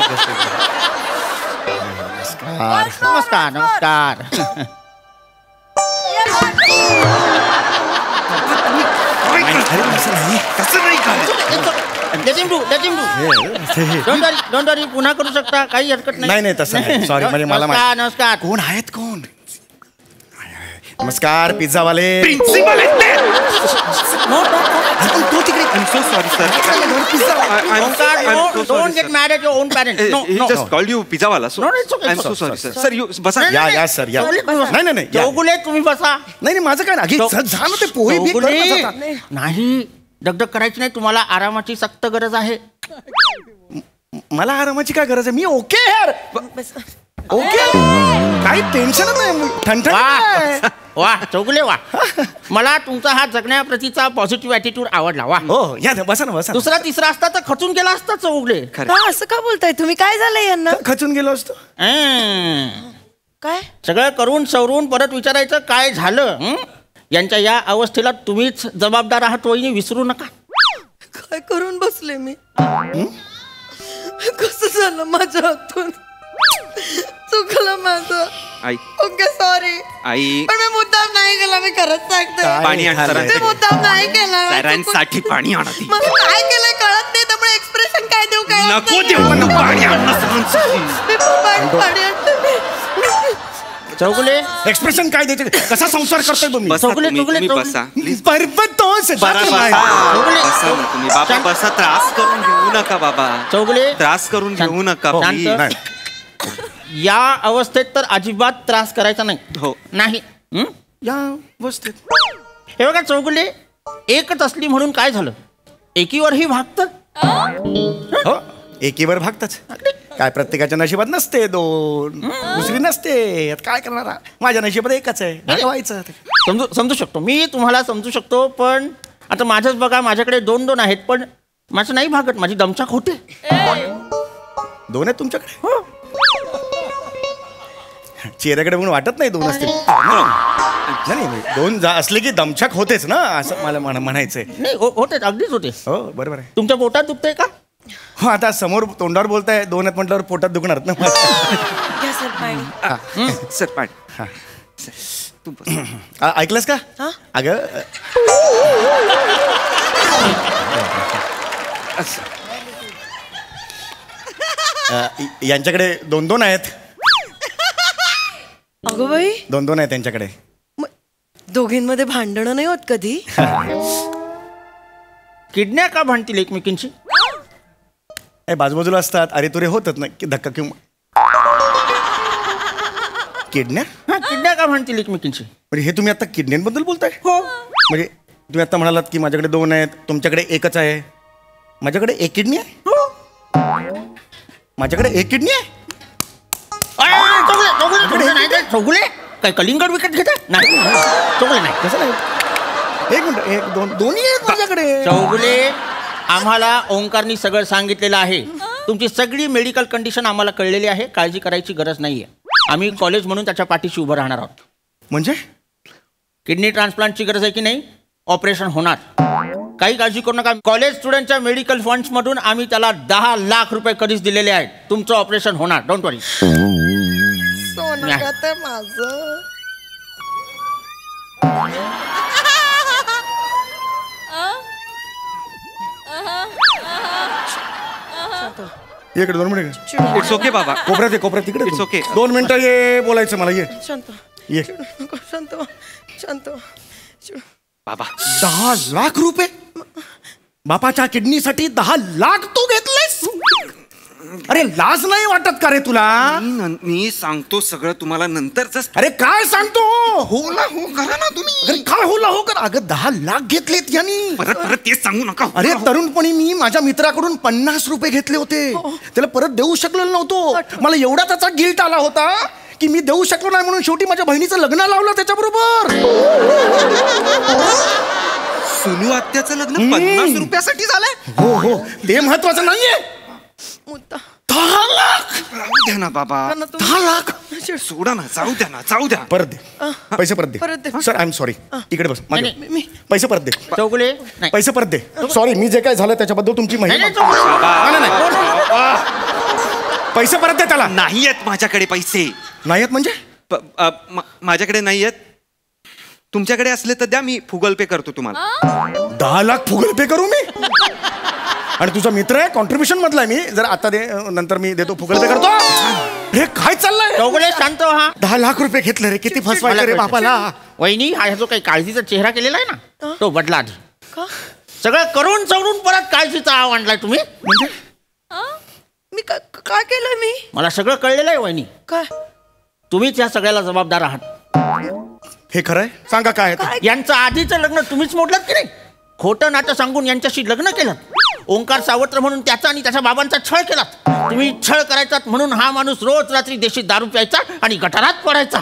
S10: नमस्कार. नमस्कार. Let him do. Don't worry. पुन्हा करू शकता, काही हरकत नाही.
S7: नाही तसं नाही. सॉरी म्हणजे मला
S10: नमस्कार.
S7: कोण आहेत कोण? नमस्कार पिझ्झावाले.
S9: तो तिकडे I'm so sorry, sir.
S10: Don't get mad at your own parents.
S9: He just called you पिझ्झावाला. So
S10: No, it's okay.
S9: I'm so sorry, sir. Sir, you बसा.
S7: या सर या. नाही या.
S10: चौगुले तुम्ही बसा.
S7: नाही माझं काय नाही झालं ते पोहे बी कर ना जरा.
S10: नाही दगदग करायची नाही, तुम्हाला आरामाची सक्त गरज आहे.
S7: मला आरामाची काय गरज आहे? मी ओके यार. ओके काही टेन्शनच नाही. ठणठण.
S10: वा चौगुले वा. मला तुमचा हा जगण्याप्रतीचा पॉझिटिव्ह ॲटिट्यूड आवडला. वा
S7: हो या ना बसा ना बसा.
S10: दुसरा तिसरा असता तर खचून गेला असता चौगुले.
S8: असं का बोलताय तुम्ही? काय झालंय यांना?
S7: खचून गेलो असतो.
S8: काय
S10: सगळं करून सवरून परत विचारायचं काय झालं. यांच्या या अवस्थेला तुम्हीच जबाबदार आहात वहिनी, विसरू नका.
S8: काय करून बसले मी? कसं झालं माझ्या हातून? चुकलं माझं.
S9: आई
S8: ओके सॉरी
S9: आई
S8: पण मी मुद्दाम नाही केला. मी खरंच सांगते
S9: पाणी आण
S8: मी मुद्दाम नाही केला.
S9: सरांसाठी पाणी आणा ती.
S8: मला काय केलंय कळत नाही, त्यामुळे एक्सप्रेशन काय देऊ काय
S9: नको देऊ पण पाणी आणा सरांसाठी.
S8: पाणी आणते.
S10: चौगुले
S7: एक्सप्रेशन काय देते? कसा संसार करतोय तुम्ही?
S9: बसा तुम्ही बसा प्लीज.
S7: पर्वतोस
S9: बसा ना तुम्ही बाबा बसा. त्रास करून घेऊ नका बाबा.
S10: चौगुले
S9: त्रास करून घेऊ नका
S10: शांत. या अवस्थेत तर अजिबात त्रास करायचा नाही.
S9: हो
S10: नाही.
S7: या अवस्थेत
S10: हे बघा चौगुले, एकच असली म्हणून काय झालं? एकीवरही भागतं.
S7: हो एकीवर भागतच. काय प्रत्येकाच्या नशिबात नसते दोन, दुसरी नसते. काय करणार? माझ्या नशिबात एकच आहे. व्हायचं
S10: समजू शकतो मी, तुम्हाला समजू शकतो. पण आता माझंच बघा, माझ्याकडे दोन आहेत पण माझं नाही भागत. माझी दमछाक होते.
S7: दोन आहेत तुमच्याकडे? हो चेहऱ्याकडे म्हणून वाटत नाही दोन असतील. नाही दोन असले की दमछाक होतेच ना, असं मला म्हणायचंय.
S10: नाही होते, अगदीच होते.
S7: हो बरोबर आहे.
S10: तुमच्या पोटात दुखतंय का?
S7: हो आता समोर तोंडावर बोलताय दोन आहेत म्हटल्यावर पोटात दुखणार ना.
S9: सर पाणी. तू
S7: ऐकलंस का? अगं यांच्याकडे दोन आहेत.
S8: अगं बाई
S7: दोन आहेत त्यांच्याकडे.
S8: दोघींमध्ये भांडणं नाही होत कधी?
S10: किडन्या का भांडतील एकमेकींची?
S7: बाजूबाजूला असतात, अरे तुरे होतात ना की धक्का किंवा किडन्या.
S10: किडन्या का भांडतील एकमेकींची?
S7: म्हणजे हे तुम्ही आता किडन्यांबद्दल बोलताय?
S10: हो.
S7: म्हणजे तुम्ही आता म्हणालात की माझ्याकडे दोन आहेत, तुमच्याकडे एकच आहे. माझ्याकडे एक किडनी आहे. माझ्याकडे एक किडनी आहे.
S10: चौगुले काय कलिंगड विकत घेतात? नाही चौगुले नाही.
S7: कसं नाही? एक मिनिट, एक दोन्ही आहेत माझ्याकडे.
S10: चौगुले आम्हाला ओंकारनी सगळं सांगितलेलं आहे. तुमची सगळी मेडिकल कंडिशन आम्हाला कळलेली आहे. काळजी करायची गरज नाहीये. आम्ही कॉलेज म्हणून त्याच्या पाठीशी उभं राहणार आहोत.
S7: म्हणजे
S10: किडनी ट्रान्सप्लांटची गरज आहे की नाही? ऑपरेशन होणार. काही काळजी करू नका. कॉलेज स्टुडंटच्या मेडिकल फंड्स मधून आम्ही त्याला 10 लाख रुपये कधीच दिलेले आहेत. तुमचं ऑपरेशन होणार. डोंट वरी.
S8: माझं
S7: इकडे 2 मिनिट.
S9: इट्स ओके बाबा.
S7: कोपऱ्यात तिकडे.
S9: It's okay.
S7: 2 मिनिटं ये बोलायचं मला. ये
S8: शांत
S7: ये.
S8: शांत शांत.
S9: बाबा
S7: 10 लाख रुपये बापाच्या किडनीसाठी 10 लाख तू घेतलेस? अरे लाज नाही वाटत का रे तुला?
S9: मी सांगतो सगळं तुम्हाला नंतरच.
S7: अरे काय सांगतो? होला हो करा ना तुम्ही. अरे काय होला हो करा? अगं 10 लाख घेतलेत यांनी.
S9: परत तेच सांगू नका.
S7: अरे तरुणपणी मी माझ्या मित्राकडून 50 रुपये घेतले होते. त्याला परत देऊ शकलो नव्हतो. मला एवढा त्याचा गिल्ट आला होता की मी देऊ शकलो नाही म्हणून शेवटी माझ्या बहिणीचं लग्न लावलं त्याच्याबरोबर.
S9: सुनू आत्याचं लग्न 50 रुपयासाठी झालंय?
S7: हो हो ते महत्वाचं नाहीये.
S8: 10
S7: 10 लाख
S9: द्या ना बाबा.
S7: 10 लाख
S9: सोडा ना, जाऊ द्या ना, जाऊ द्या.
S7: परत दे, पैसे परत दे. Sir I am sorry. इकडे बस मागे. पैसे परत दे.
S10: चौगुले
S7: पैसे परत दे. सॉरी, मी जे काय झालं त्याच्याबद्दल तुमची माहिती. पैसे परत दे त्याला.
S9: नाही आहेत माझ्याकडे पैसे.
S7: नाही आहेत म्हणजे?
S9: माझ्याकडे नाही आहेत. तुमच्याकडे असले तर द्या, मी गुगल पे करतो तुम्हाला.
S7: 10 लाख गुगल पे करू मी? आणि तुझा मित्र आहे, कॉन्ट्रीब्युशन मधला मी. जर आता दे, नंतर मी देतो, गुगल पे करतो. हे काय चाललंय?
S10: चौगुले शांत व्हा.
S7: 10 लाख रुपये घेतले रे, किती फसवायचं रे बापाला.
S10: वहिनी, हा जो काही काळजीचा चेहरा केलेला आहे ना, तो बदला आधी. सगळं करून चवरून परत काळजीचा आव आणलाय तुम्ही.
S7: म्हणजे
S8: मी काय केलं मी?
S10: मला सगळं कळलेलं आहे वहिनी.
S8: काय?
S10: तुम्हीच या सगळ्याला जबाबदार आहात.
S7: हे खरंय? सांगा काय
S10: यांचं आधीचं लग्न तुम्हीच मोडलं की नाही? खोटं नाटं सांगून यांच्याशी लग्न केलं. ओंकार सावत्र म्हणून त्याचा आणि त्याच्या बाबांचा छळ केला. तुम्ही छळ करायचात म्हणून हा माणूस रोज रात्री देशी दारू प्यायचा आणि गटारात पडायचा.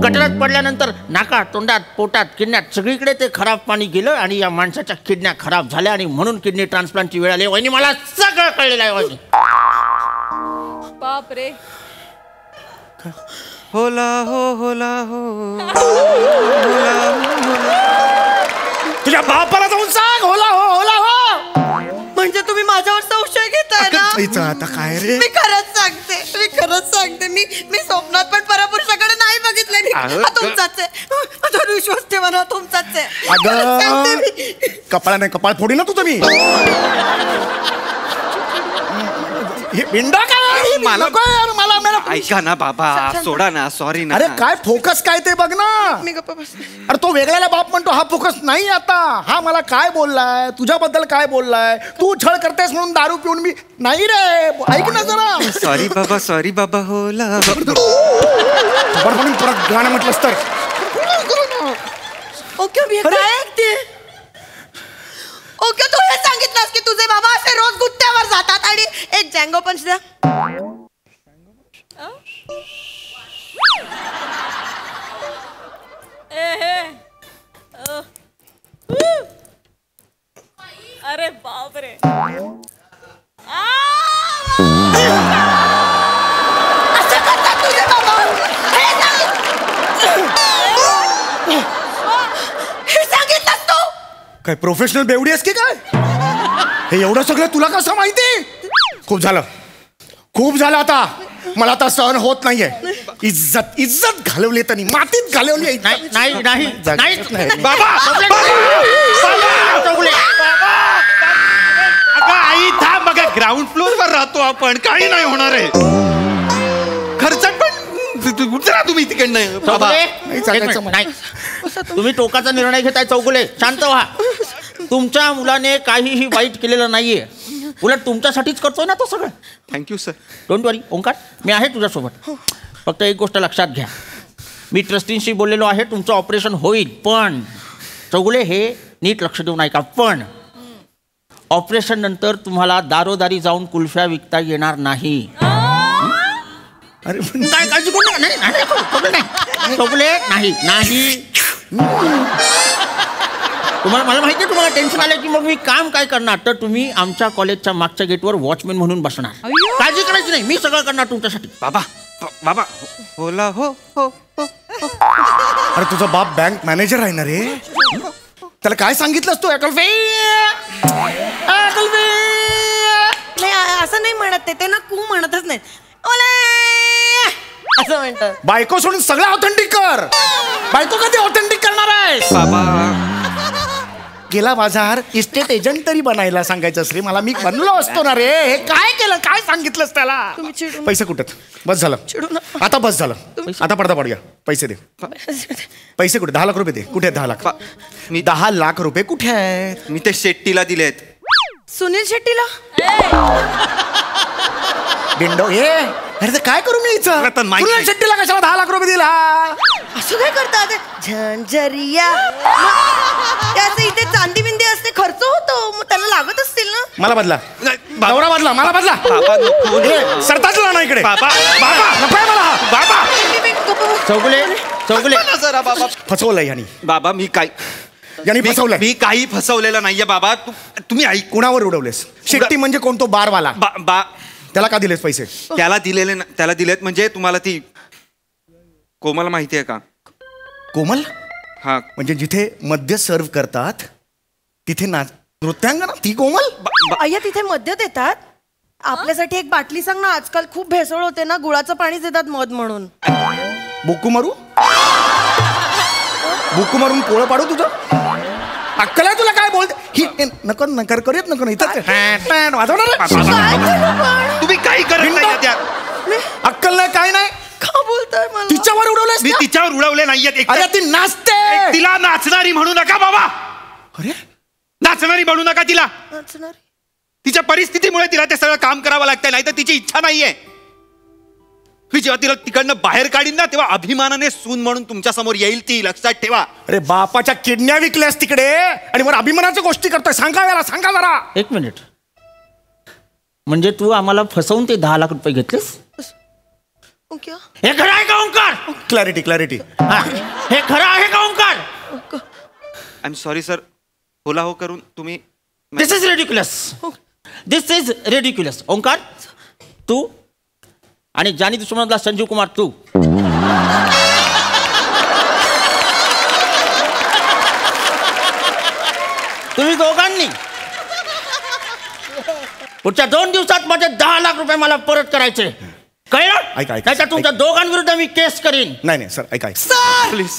S10: गटारात पडल्यानंतर नाका, तोंडात, पोटात, किडण्यात सगळीकडे ते खराब पाणी गेलं आणि या माणसाच्या किडण्या खराब झाल्या आणि म्हणून किडनी ट्रान्सप्लांटची वेळ आली. वहिनी, मला सगळं कळलेलं आहे वहिनी.
S1: बापरे.
S9: होला हो, होला हो.
S7: तुझ्या बापाला जाऊन सांग, होला हो, होला हो.
S8: म्हणजे तुम्ही माझ्यावर संशय घेताय ना?
S7: आता काय रे?
S8: मी खरंच सांगते. मी स्वप्नात पण परपुरुषाकडे नाही बघितले. तुमचाच आहे. माझ्यावर विश्वास ठेवा ना, तुमचाच आहे. खरंच सांगते मी.
S7: कपाळा नाही, कपाळ फोडी ना तू. तुम्ही हे बिंडा काय?
S9: मला
S7: मला
S9: ऐका ना बाबा, सोडा ना, सॉरी ना.
S7: अरे काय फोकस काय ते बघ ना.
S8: मी गप्पा बसते.
S7: अरे तो वेगळ्याला बाप म्हणतो, हा फोकस नाही. आता हा मला काय बोललाय, तुझ्याबद्दल काय बोललाय, तू छळ करतेस म्हणून दारू पिऊन मी नाही रे. ऐक ना जरा.
S9: सॉरी बाबा होला.
S7: म्हणून परत गाणं म्हटलंस तर.
S8: ओके, मी काय ऐकते? ओके, तू हे सांगितलंस की तुझे बाबा असे रोज गुत्त्यावर जातात आणि एक जँगो पंच द्या.
S1: अरे बापरे.
S8: असं करतात तुझे बाबा? हे सांगितलंस तू?
S7: काय प्रोफेशनल बेवडी आहेस की काय? हे एवढं सगळं तुला कसं माहिती? खूप झालं आता. मला आता सहन होत नाहीये. इज्जत घालवली त्यांनी, मातीत घालवली.
S10: नाही
S9: बाबा आई थांब. बघा, ग्राउंड फ्लोअर वर राहतो आपण, काही नाही होणार आहे. खर्चात पण उतरा तुम्ही तिकडनं. बाबा
S10: तुम्ही टोकाचा निर्णय घेताय. चौगुले शांत व्हा. तुमच्या मुलाने काहीही वाईट केलेलं नाहीये. उलट तुमच्यासाठीच करतोय ना तो सगळं.
S9: Thank you sir.
S10: डोंट वरी ओंकार, मी आहे तुझ्यासोबत. फक्त एक गोष्ट लक्षात घ्या, मी ट्रस्टींशी बोललेलो आहे, तुमचं ऑपरेशन होईल. पण चौगुले, हे नीट लक्ष देऊन ऐका. पण ऑपरेशन नंतर तुम्हाला दारोदारी जाऊन कुल्फ्या विकता येणार नाही.
S7: अरे
S10: काय काळजी करू नका. नाही चौगुले, नाही. मला माहिती आहे तुम्हाला टेन्शन आलं की मग मी काम काय करणार. तर तुम्ही आमच्या कॉलेजच्या मागच्या गेटवर वॉचमॅन म्हणून बसणार. काळजी करायची नाही, मी सगळं करणार तुमच्यासाठी.
S9: बाबा होला हो.
S7: अरे तुझा बाप बँक मॅनेजर आहे ना रे. त्याला काय सांगितलंस तू?
S8: नाही, असं नाही म्हणत ते ना. कू म्हणतच नाही, असं म्हणतात.
S7: बायको सोडून सगळं ऑथेंटिक कर. बायको कधी ऑथेंटिक करणार आहे?
S9: बाबा
S7: गेला बाजार इस्टेट एजंट तरी बनायला सांगायचं रे मला. मी बनलो असतो ना रे. हे काय केलं, काय सांगितलंस त्याला? पैसे कुठे? बस झालं आता, बस झालं आता. पडदा पडूया. पैसे दे. पैसे कुठे? 10 लाख रुपये दे. कुठे 10 लाख? मी 10 लाख रुपये कुठे आहेत?
S9: मी ते शेट्टीला दिलेत.
S8: सुनील शेट्टीला?
S7: बिंडो हे. अरे ते काय करू मी? सुनील शेट्टीला कशाला 10 लाख रुपये दिला?
S8: असं काय करतात? झंझरिया त्याचं इथे चांदी बिंदी असते, खर्च होतो, मग त्याला लागत असतील ना.
S7: मला बदला. नवरा बदला. मला बदला. सरताच ना इकडे. बाबा नको मला. बाबा
S10: चौगुले
S9: जरा बाबा.
S7: फसवलंय यांनी.
S9: बाबा मी काय
S7: यांनी फसवलंय.
S9: मी काही फसवलेलं नाहीये बाबा. तुम्ही ऐक.
S7: कुणावर उडवलेस? शेट्टी म्हणजे कोण? तो बारवाला. त्याला का दिलेस पैसे?
S9: त्याला दिलेत म्हणजे तुम्हाला ती कोमल माहिती आहे का?
S7: कोमल?
S9: हा,
S7: म्हणजे जिथे मद्य सर्व करतात तिथे नृत्यांगना ती कोमल?
S8: अय्या तिथे मद्य देतात? आपल्यासाठी एक बाटली सांग ना, आजकाल खूप भेसळ होते ना, गुळाचं पाणी देतात मध म्हणून.
S7: बुक्कू मारू पोळं पाडू तुझं? अक्कल आहे तुला? काय बोलते ही? नको नकर करूयात, नको इथं वाजवणार.
S9: तुम्ही काही करत नाही त्यात.
S7: अक्कल नाही, काय नाही.
S8: का बोलताय मला?
S7: तिच्यावर उडवलेस?
S9: मी तिच्यावर उडवले नाहीयेत.
S7: अरे ती नाचते.
S9: तिला नाचणारी म्हणू नका बाबा.
S7: अरे
S9: नाचणारी म्हणू नका तिला.
S8: नाचणार?
S9: तिच्या परिस्थितीमुळे तिला ते सगळं काम करावं लागतंय, नाही तर तिची इच्छा नाहीये. मी जेव्हा तिला तिकडनं बाहेर काढीन ना, तेव्हा अभिमानाने सून म्हणून तुमच्या समोर येईल ती, लक्षात ठेवा.
S7: अरे बापाच्या किडन्या विकल्यास तिकडे आणि वर अभिमानाच्या गोष्टी करतोय. सांगा जरा.
S10: एक मिनिट, म्हणजे तू आम्हाला फसवून ते 10 लाख रुपये घेतलेस? हे खरं आहे का ओंकार?
S7: क्लॅरिटी.
S10: हे खरं आहे का Omkar?
S9: I am sorry sir. होला हो करून तुम्ही.
S10: This is ridiculous. ओंकार तू आणि जानी दुश्मनातला संजीव कुमार तू. तुम्ही दोघांनी पुढच्या 2 दिवसात माझे 10 लाख रुपये मला परत करायचे. कळलं?
S7: ऐका.
S10: नाही तर तुमच्या दोघांविरुद्ध मी केस करीन.
S7: नाही सर, ऐका.
S9: प्लीज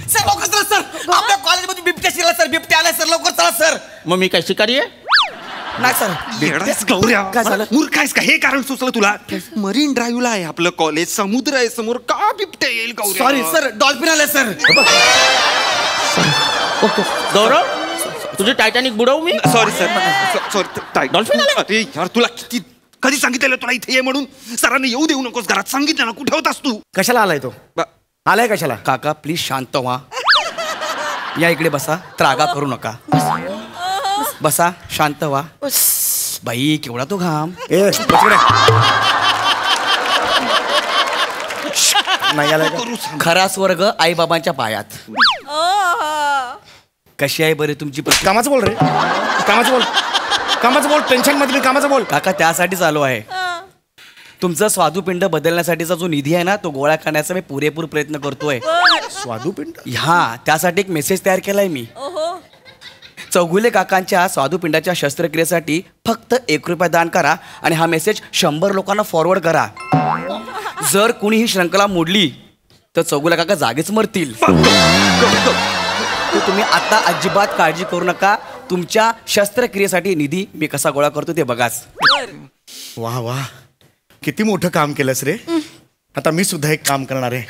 S11: सर लवकर चला सर, आपल्या कॉलेजमध्ये बिबट्या शिरला सर, बिबट्या आलाय सर, लवकर चला सर.
S10: मग मी काय शिकारी आहे?
S11: नाही सर.
S9: काय झालं? मूर्ख आहेस का? हे कारण सुचलं तुला? मरीन ड्राईव्हला आहे आपलं कॉलेज, समुद्र आहे समोर, का बिबट्या येईल?
S11: सॉरी सर, डॉल्फिन आलाय सर.
S10: गौरव तुझी टायटॅनिक बुडवू मी?
S9: Sorry sir.
S10: डॉल्फिन आलाय?
S9: अरे यार, तुला किती कधी सांगितलेलं तुला इथे ये म्हणून? सरांनी येऊ देऊ नकोस घरात. सांगितलं ना. कुठे होतास तू?
S7: कशाला आलाय तो? आलाय कशाला?
S11: काका प्लीज शांत व्हा. या इकडे बसा, त्रागा करू नका. बसा, शांत व्हा. बाई केवढा तो घाम.
S7: नाही आलाय.
S11: खरा स्वर्ग आई बाबांच्या पायात. कशी आहे बरे तुमची?
S7: कामाचं बोल रे. कामाचं बोल. टेन्शन मध्ये कामाचं बोल.
S11: काका त्यासाठीच आलो आहे. तुमचा स्वादुपिंड बदलण्यासाठीचा जो निधी आहे ना, तो गोळा करण्याचा मी पुरेपूर प्रयत्न करतोय.
S7: स्वादुपिंड?
S11: हा, त्यासाठी एक मेसेज तयार केलाय मी. चौगुले काकांच्या स्वादुपिंडाच्या शस्त्रक्रियेसाठी फक्त 1 रुपया दान करा आणि हा मेसेज 100 लोकांना फॉरवर्ड करा. जर कुणी ही श्रृंखला मोडली तर चौगुले काका जागेच मरतील. तर तुम्ही आता अजिबात काळजी करू नका. तुमच्या शस्त्रक्रियेसाठी निधी मी कसा गोळा करतो ते बघाच.
S7: वा, किती मोठं काम केलंस रे. आता मी सुद्धा एक काम करणार आहे.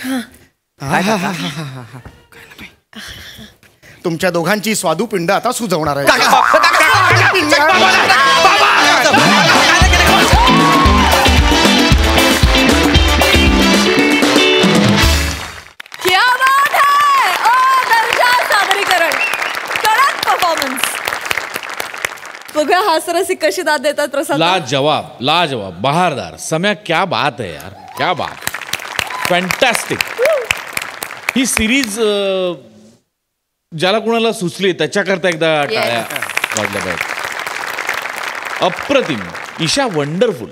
S7: तुमच्या दोघांची स्वादुपिंड आता सुजवणार आहे.
S1: क्या बात है! दर्जा सादरीकरण, कडक परफॉर्मन्स. बघूया हास्यरसिक कशी दाद देतात प्रसाद.
S12: लाजवाब, बहारदार. सम्या क्या बात है यार, क्या बात. फॅन्टॅस्टिक. ही सिरीज ज्याला कुणाला सुचली त्याच्याकरता एकदा टाळ्या वाजल्या पाहिजे. अप्रतिम. ईशा वंडरफुल.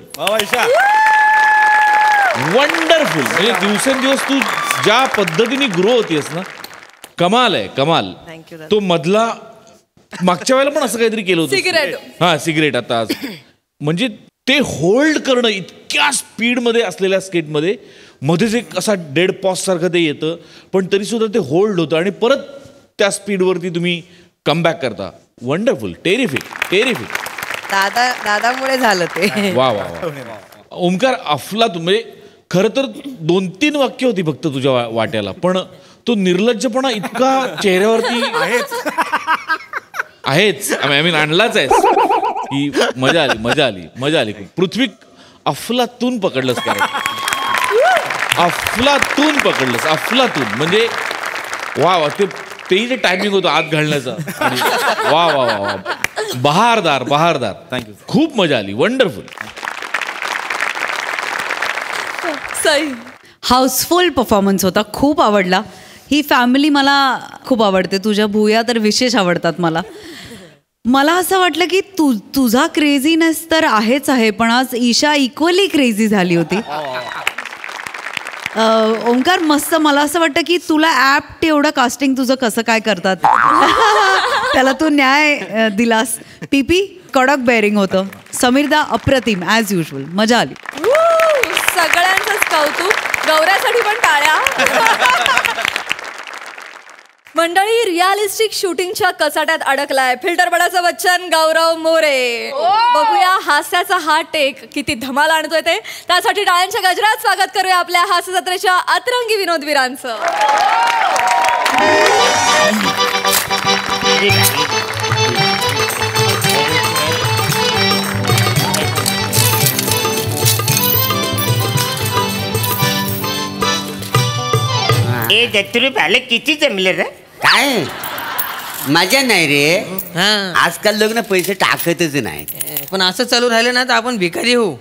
S12: म्हणजे दिवसेंदिवस तू ज्या पद्धतीने ग्रो होतीयस ना, कमाल आहे, कमाल. तो मधला मागच्या वेळेला पण असं काहीतरी केलं होतं. सिगरेट आता म्हणजे ते होल्ड करणं इतक्या स्पीडमध्ये असलेल्या स्केटमध्ये मध्येच एक असा डेड पॉज सारखं ते येतं, पण तरी सुद्धा ते होल्ड होतं आणि परत त्या स्पीडवरती तुम्ही कमबॅक करता. वंडरफुल. टेरिफिक.
S8: दादामुळे झालं ते.
S12: वा. ओमकार अफलातून. म्हणजे खरं तर 2-3 वाक्य होती फक्त तुझ्या वाट्याला, पण तो निर्लज्जपणा इतका चेहऱ्यावरती आहेच. आय मीन आणलाच आहे की मजा आली. पृथ्वी अफलातून पकडलंस का? अफलातून म्हणजे वा. तेही जे टायमिंग होतं आत घालण्याचं. वा. बहारदार. थँक्यू. खूप मजा आली. वंडरफुल.
S6: हाऊसफुल परफॉर्मन्स होता. खूप आवडला. ही फॅमिली मला खूप आवडते. तुझ्या भुया तर विशेष आवडतात मला. मला असं वाटलं की तुझा क्रेझीनेस तर आहेच आहे, पण आज ईशा इक्वली क्रेझी झाली होती. ओंकार मस्त. मला असं वाटतं की तुला ॲप्ट एवढं कास्टिंग तुझं कसं काय करतात त्याला तू न्याय दिलास. पीपी कडक बेअरिंग होतं. समीरदा अप्रतिम ॲज युजल, मजा आली.
S1: सगळ्यांचंच कौतुक. गौऱ्यासाठी पण टाळ्या. मंडळी, रिअलिस्टिक शूटिंगच्या कचाट्यात अडकलाय फिल्टरपडाचा बच्चन गौरव मोरे. बघूया हास्याचा हा टेक किती धमाल आणतोय ते. त्यासाठी टाळ्यांच्या गजरात स्वागत करूया आपल्या हास्य जत्रेच्या अतरंगी विनोदवीरांचं.
S4: ए दत्तरू पाले किती जमले रे?
S13: काय मजा नाही रे. आजकाल लग्न पैसे टाकतच नाही.
S14: पण असं चालू राहिलं ना तर आपण भिकारी होऊ.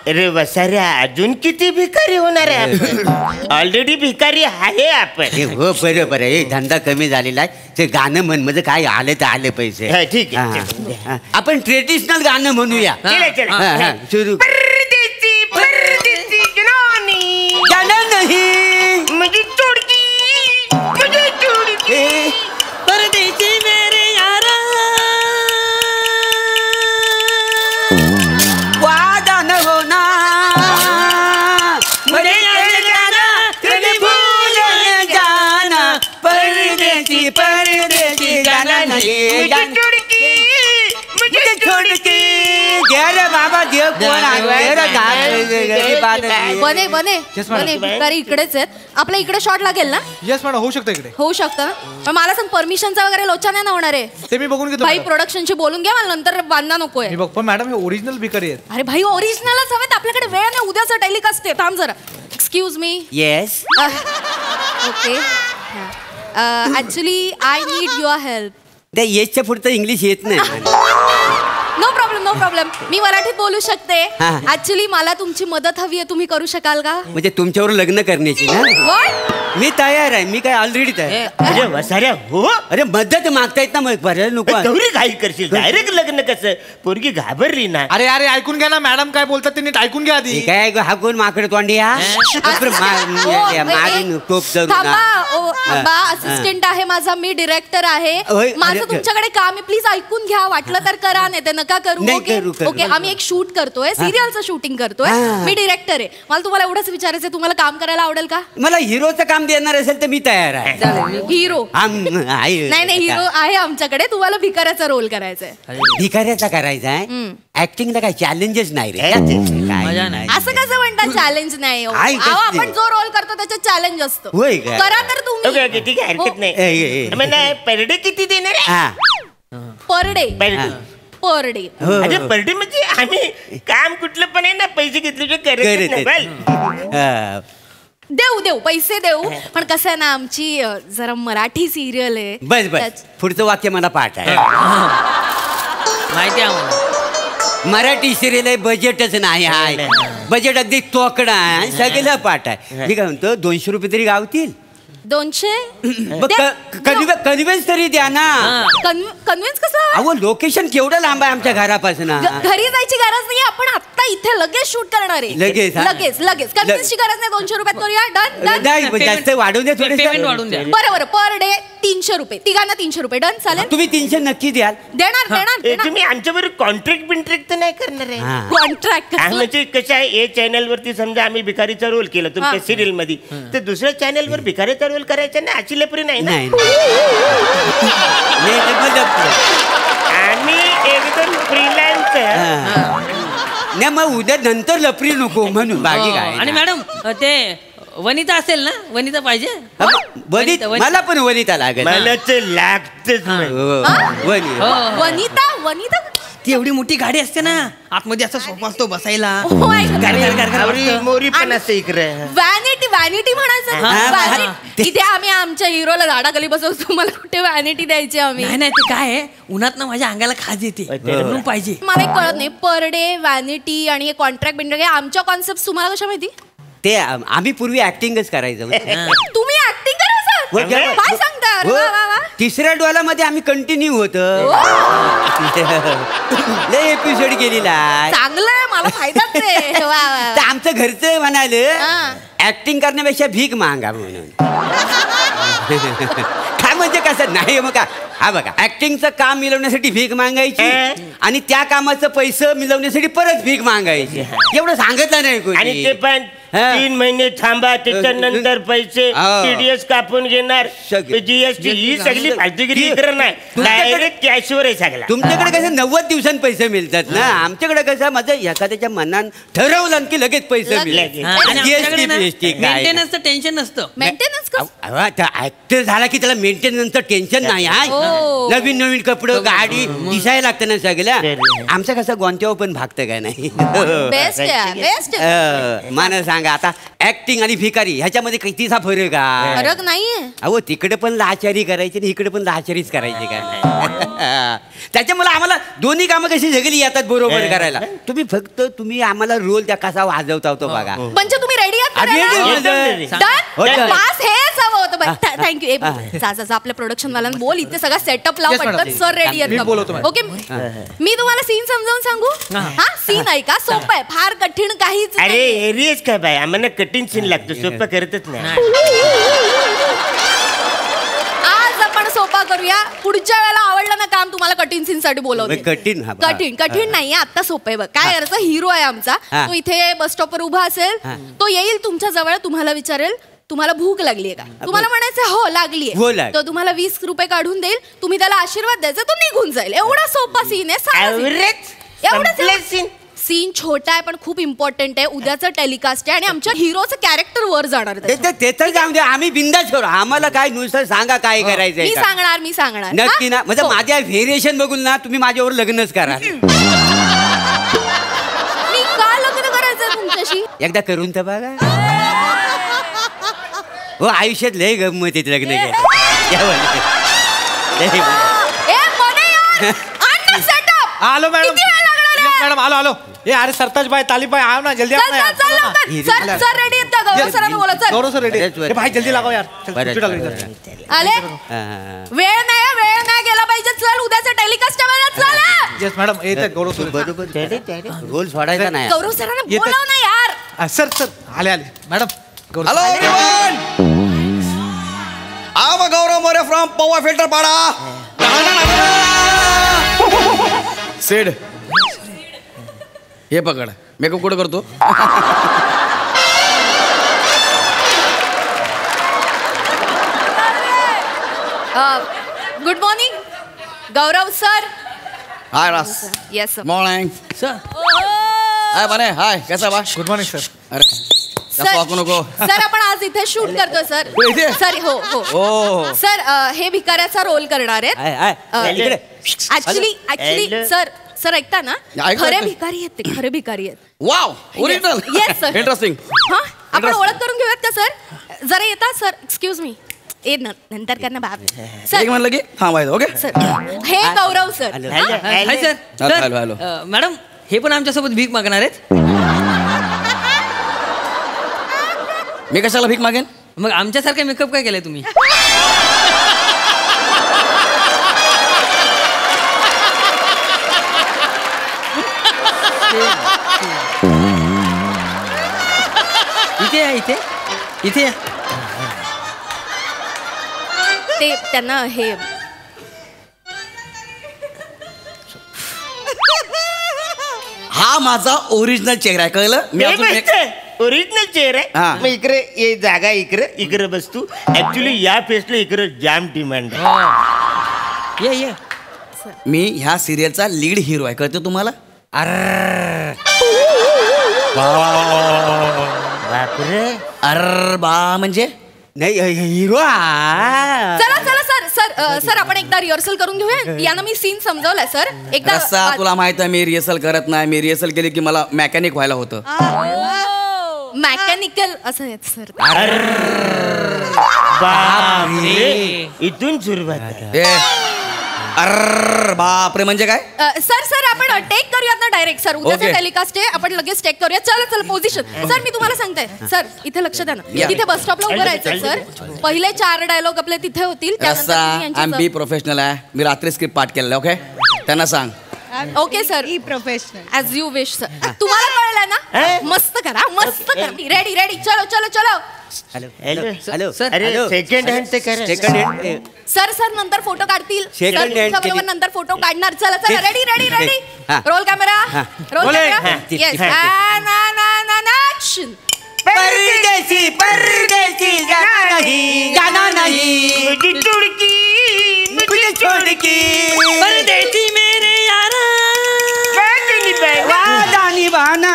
S4: अरे वसाऱ्या, अजून किती भिकारी होणार आहे आपण? ऑलरेडी भिकारी आहे आपण.
S13: हो बरोबर आहे. धंदा कमी झालेला आहे. ते गाणं म्हण म्हणजे काय आले तर आले पैसे.
S4: ठीक आहे.
S13: आपण ट्रेडिशनल गाणं म्हणूया. सुरू. जाना नहीं
S4: मुझे चोडकी, मुझे चोडकी,
S14: परदेसी मेरे यारा,
S13: वादा न होना, मुझे जाना, कभी भूल न जाना, परदेसी परदेसी जाना नहीं,
S4: चोडकी, मुझे चोडकी.
S13: बाबा देव कोण
S1: बने बने बने भिकारी इकडेच आहेत. आपल्या इकडे शॉट लागेल ना?
S15: येस मॅडम, होऊ शकतं इकडे.
S1: होऊ शकतं. पण मला सांग, परमिशनचा वगैरे लोचा नाही ना होणार आहे?
S15: ते मी बघून घेतो.
S1: भाई प्रोडक्शनची बोलून घ्या, मला नंतर बांधा नकोय.
S15: मी बघ. पण मॅडम हे ओरिजिनल भिकारी आहेत.
S1: अरे भाई ओरिजिनलच हवेत. आपल्याकडे वेळ नाही, उद्याचं टेलिकास्ट आहे. थांब जरा. Excuse me.
S13: Yes.
S1: Okay. Actually I need your help.
S13: त्या येसच्या पुढचं इंग्लिश येत नाही.
S1: No problem no problem. मी मराठीत बोलू शकते.
S13: हा.
S1: ऍक्च्युली मला तुमची मदत हवी आहे. तुम्ही करू शकाल का?
S13: म्हणजे तुमच्यावर लग्न करण्याची ना?
S1: What?
S13: मी तयार आहे. मी काय ऑलरेडी तयार.
S4: अरे वसाऱ्या हो.
S13: अरे मदत मागतायत ना, मग बरं नको.
S4: गौरी घाई करशील. डायरेक्ट लग्न कसं? पोरगी घाबरली ना.
S15: अरे अरे ऐकून घ्या ना मॅडम काय बोलतात ते नीट ऐकून घ्या आधी.
S13: काय हा कोण माकड तोंडी हा? मागीन टोप धरून
S1: थांबा. असिस्टंट आहे माझा, मी डिरेक्टर आहे. माझं तुमच्याकडे काम आहे. प्लीज ऐकून घ्या. वाटलं तर करा, नाही तर नका करू. ओके. आम्ही एक शूट करतोय, सिरियलचं शूटिंग करतोय. मी डिरेक्टर आहे. मला तुम्हाला एवढंच विचारायचं, तुम्हाला काम करायला आवडेल का?
S13: मला हिरोचं काम देणार असेल तर मी तयार आहे.
S1: हिरो नाही हिरो आहे आमच्याकडे. तुम्हाला भिकाऱ्याचा रोल करायचा आहे.
S13: भिकाऱ्याचा करायचा आहे? ऍक्टिंगला काय चॅलेंजेस नाही रे?
S1: असं कसं म्हणतात चॅलेंज नाही? आपण जो रोल करतो त्याच्यात चॅलेंज असतो. करा तर तुम्ही.
S4: ठीक आहे, हरकत नाही. पर डे किती देणार आहे?
S1: Per day per day.
S4: अरे पर डे म्हणजे आम्ही काम कुठलं पण आहे ना, पैसे घेतले
S1: देऊ पैसे देऊ. पण कसं आहे ना, आमची जरा मराठी सिरियल आहे.
S13: बस पुढचं वाक्य मला पाठ आहे.
S14: माहिती आहे
S13: मराठी सिरियल आहे, बजेटच नाही आहे. बजेट अगदी तोकडा आहे, सगळं पाठ आहे. मी काय म्हणतो 200 रुपये तरी गावतील.
S1: 200?
S13: कन्व्हेन्स तरी द्या ना.
S1: कन्व्हेन्स कसं?
S13: अहो लोकेशन केवढं लांब आहे आमच्या घरापासून.
S1: घरी जायची गरज नाही. आपण आता इथे लगेच शूट करणार आहे. लगेच कन्व्हेन्सची गरज नाही. 200 रुपयात करूया. डन.
S13: जास्त वाढवून द्या थोडे.
S1: बरोबर. पर डे 300 रुपये. तिघांना 300 रुपये. डन. चालेल.
S13: तुम्ही 300 नक्की द्याल?
S4: देणार. तुम्ही आमच्याबरोबर कॉन्ट्रॅक्ट बिंट्रॅक्ट तर नाही करणार आहे?
S1: कॉन्ट्रॅक्ट
S4: म्हणजे कसं आहे, ए चॅनल वरती समजा आम्ही भिकारीचा रोल केला तुमच्या सिरियल मध्ये, तर दुसऱ्या चॅनल वर भिकारीचा रोल करायचा ना, अशी लपरी नाही ना. आम्ही एकदम फ्रीलान्स.
S13: नाही मग उद्या नंतर लपरी नको म्हणून बाकी काय.
S14: आणि मॅडम ते वनिता असेल ना? वनिता पाहिजे?
S13: मला पण वनिता लागेल.
S4: मला ते लागतच.
S1: वनिता
S14: ती एवढी मोठी गाडी असते ना, आतमध्ये असा सोफा असतो बसायला.
S4: मोरी पण असते इकडे.
S1: व्हॅनिटी म्हणायचं. इथे आम्ही आमच्या हिरोला झाडाखाली बसवतो. तुम्हाला कुठे व्हॅनिटी द्यायची आम्ही?
S14: नाही ते काय आहे, उन्हात ना माझ्या अंगाला खाज येते. पाहिजे.
S1: मला एक कळत नाही, पर डे व्हॅनिटी आणि कॉन्ट्रॅक्ट बिंट्रॅक्ट आमच्या कॉन्सेप्ट तुम्हाला कशा माहिती?
S13: ते आम्ही पूर्वी ऍक्टिंगच करायचं.
S1: तुम्ही ऍक्टिंग करायचं? काय सांगता? अरे वा, वा, वा.
S13: तिसऱ्या डोलामध्ये आम्ही कंटिन्यू होत लय एपिसोड केलेला
S1: चांगलंय, मला फायदाच आहे. वा, वा, वा.
S13: तर आमचं घरचं म्हणाले ऍक्टिंग करण्यापेक्षा भीक मागा म्हणून. काय म्हणजे कसं नाही मग का हा बघा ऍक्टिंगचं काम मिळवण्यासाठी भीक मागायची आणि त्या कामाचं पैसे मिळवण्यासाठी परत भीक मागायची एवढं सांगितलं नाही कोणी.
S4: आणि ते पण 3 महिने थांबा त्याच्यानंतर पैसे टीडीएस कापून घेणार जीएसटी ही सगळी फालतूगिरी इकडे नाही डायरेक्ट कॅशवर आहे सगळा.
S13: तुमच्याकडे कसं 90 दिवसांनी पैसे मिळतात ना आमच्याकडे कसं माझं एखाद्याच्या मनात ठरवलं की लगेच पैसे मिळतात.
S14: मेंटेनन्सचं टेन्शन नसतं.
S1: मेंटेनन्स
S13: ऍक्टर झाला की त्याला मेंटेनन्सचं टेन्शन नाही आहे. नवीन नवीन कपडे गाडी दिसायला लागतं ना सगळ्या. आमचं कसं गोंत्यावर पण भागतं काय नाही.
S1: बेस्ट
S13: मला सांगा आता ऍक्टिंग आणि भिकारी ह्याच्यामध्ये कितीचा फरक आहे?
S1: फरक नाहीये.
S13: अहो तिकडे पण लाचारी करायची आणि इकडे पण लाचारीच करायची काय. त्याच्यामुळे आम्हाला दोन्ही कामं कशी सगळी येतात बरोबर करायला. तुम्ही आम्हाला रोल त्या कसा वाजवता होतो बघा.
S1: म्हणजे तुम्ही रेडी थँक्यू. आपल्या प्रोडक्शन वाल्यांना बोल इथे सगळा सेटअप लाव पटकन. सर रेडी आहेत. ओके मी तुम्हाला सीन समजावून सांगू. हा सीन ऐका सोपं आहे फार कठीण काहीच.
S4: अरे एरियस काय बाय आम्हाला कठीण सीन लागतो सोपं करतच नाही.
S1: आज आपण सोपा करूया पुढच्या वेळेला आवडलं ना काम तुम्हाला कठीण सीन साठी बोलवते. कठीण नाहीये आता सोपं आहे बघ. काय करायचं हिरो आहे आमचा तो इथे बस स्टॉपवर उभा असेल तो येईल तुमच्या जवळ तुम्हाला विचारेल तुम्हाला भूक लागली आहे का. तुम्हाला म्हणायचं हो लागली आहे. तो तुम्हाला 20 रुपये काढून देईल तुम्ही त्याला आशीर्वाद द्यायचा तो निघून जाईल. एवढा सोपा सीन आहे. एवढं सीन छोटा आहे पण खूप इम्पॉर्टंट आहे. उद्याचं टेलिकास्ट आहे आणि आमच्या हिरोचं कॅरेक्टर वर जाणार.
S13: ते तर जाऊ दे आम्ही बिंदास करू. आम्हाला काय नुसतं सांगा काय करायचं.
S1: मी सांगणार
S13: नक्की ना. म्हणजे माझ्या व्हेरिएशन बघून ना तुम्ही माझ्यावर लग्नच करा.
S1: मी का लग्न करायचं तुमच्याशी.
S13: एकदा करून तर बघा. हो आयुष्यात लय गंमत येते लग्न
S15: आलो मॅडम आलो ए अरे सरताज भाई तालिब भाई आओ ना जल्दी आओ ना.
S1: सर रेडी आहेत का. गौरव सरांना बोला.
S15: गौरव सर रेडी भाई जल्दी लगाओ यार.
S1: आले वेळ नाही गेला पाहिजे. चल उद्याचं टेलिकास्ट चल.
S15: येस मॅडम येत गौरव सर
S13: बरोबर रोल सोडायचा नाही.
S1: गौरव सरांना बोलाव ना यार.
S15: सर आले madam.
S11: Hello I'm Gaurav More from Powai Filter Pada. सेड हे पकड मेकअप कुठं करतो.
S1: Good morning Gaurav sir.
S11: Hi रास.
S1: Yes
S11: morning sir. हाय बने हाय कैसा बा.
S15: Good morning sir.
S11: अरे नको
S1: सर आपण आज इथे शूट करतो सर. सर हो सर हे भिकाऱ्याचा रोल करणार आहेत. ऍक्च्युली सर ऐकता ना खरे भिकारी आहेत ते. खरे भिकारी आहेत.
S11: Wow original.
S1: Yes sir.
S11: Interesting.
S1: हा आपण ओळख करून घेऊयात का सर. जरा येतात सर. एक्सक्यूज मी नंतर करना बाब.
S11: सर म्हणलं की थांबायचं. ओके
S1: सर हे Gaurav sir.
S14: Hi sir.
S11: Hello
S14: madam हे पण आमच्यासोबत भीक मागणार आहेत.
S11: मी कशाला भीक मागेन.
S14: मग आमच्यासारखा मेकअप काय केलाय तुम्ही. इथे
S1: ते त्यांना हे
S11: हा माझा ओरिजिनल चेहरा आहे कळलं. मी
S4: ओरिजिनल चेहरा आहे. मग इकडे ये जागा इकडे बसतू. ऍक्च्युली या फेसला इकडे जाम डिमांड आहे.
S14: ये
S11: मी ह्या सिरियलचा लीड हिरो आहे कळतं तुम्हाला. अरे बा म्हणजे
S13: नाही हिरो.
S1: चला सर आपण एकदा रिहर्सल करून घेऊया. यांना मी सीन समजावलाय सर. एकदा
S11: तुला माहित आहे मी रिहर्सल करत नाही. मी रिहर्सल केली की मला मेकॅनिक व्हायला होतं.
S1: मेकॅनिकल असं आहे सर.
S4: इथून सुरुवात.
S11: अर बापरे म्हणजे काय?
S1: सर आपण टेक करूयात ना डायरेक्ट. सर उद्याचं
S11: Okay.
S1: टेलिकास्ट आहे, आपण लगेच टेक करूया. चल पोझिशन. सर मी तुम्हाला सांगते सर, इथे लक्ष द्या ना.
S11: या.
S1: इथे बस स्टॉपला उभं राहायचं सर. पहिले 4 डायलॉग आपले तिथे होतील.
S11: रस्सा आय बी प्रोफेशनल आहे. मी रात्री स्क्रिप्ट पाठ केलेला. ओके त्यांना सांग.
S1: Okay sir. Professional as you wish sir. तुम्हाला कळलं ना? मस्त करा, मस्त करा. रेडी. चलो.
S10: हॅलो
S14: सर,
S10: अरे
S14: हॅलो.
S10: सेकंड हँड ते करा.
S14: सेकंड हँड
S1: सर नंतर फोटो काढतील.
S14: Second hand
S1: बरोबर नंतर फोटो काढणार. चला रेडी.
S14: हा.
S1: Roll camera. Roll
S10: Rolling.
S1: Camera.
S10: हा.
S1: येस. ऍक्शन.
S13: परदेसी जाना नहीं मुझे छोड़ के
S14: परदेसी मेरे यारा
S13: वादा निभाना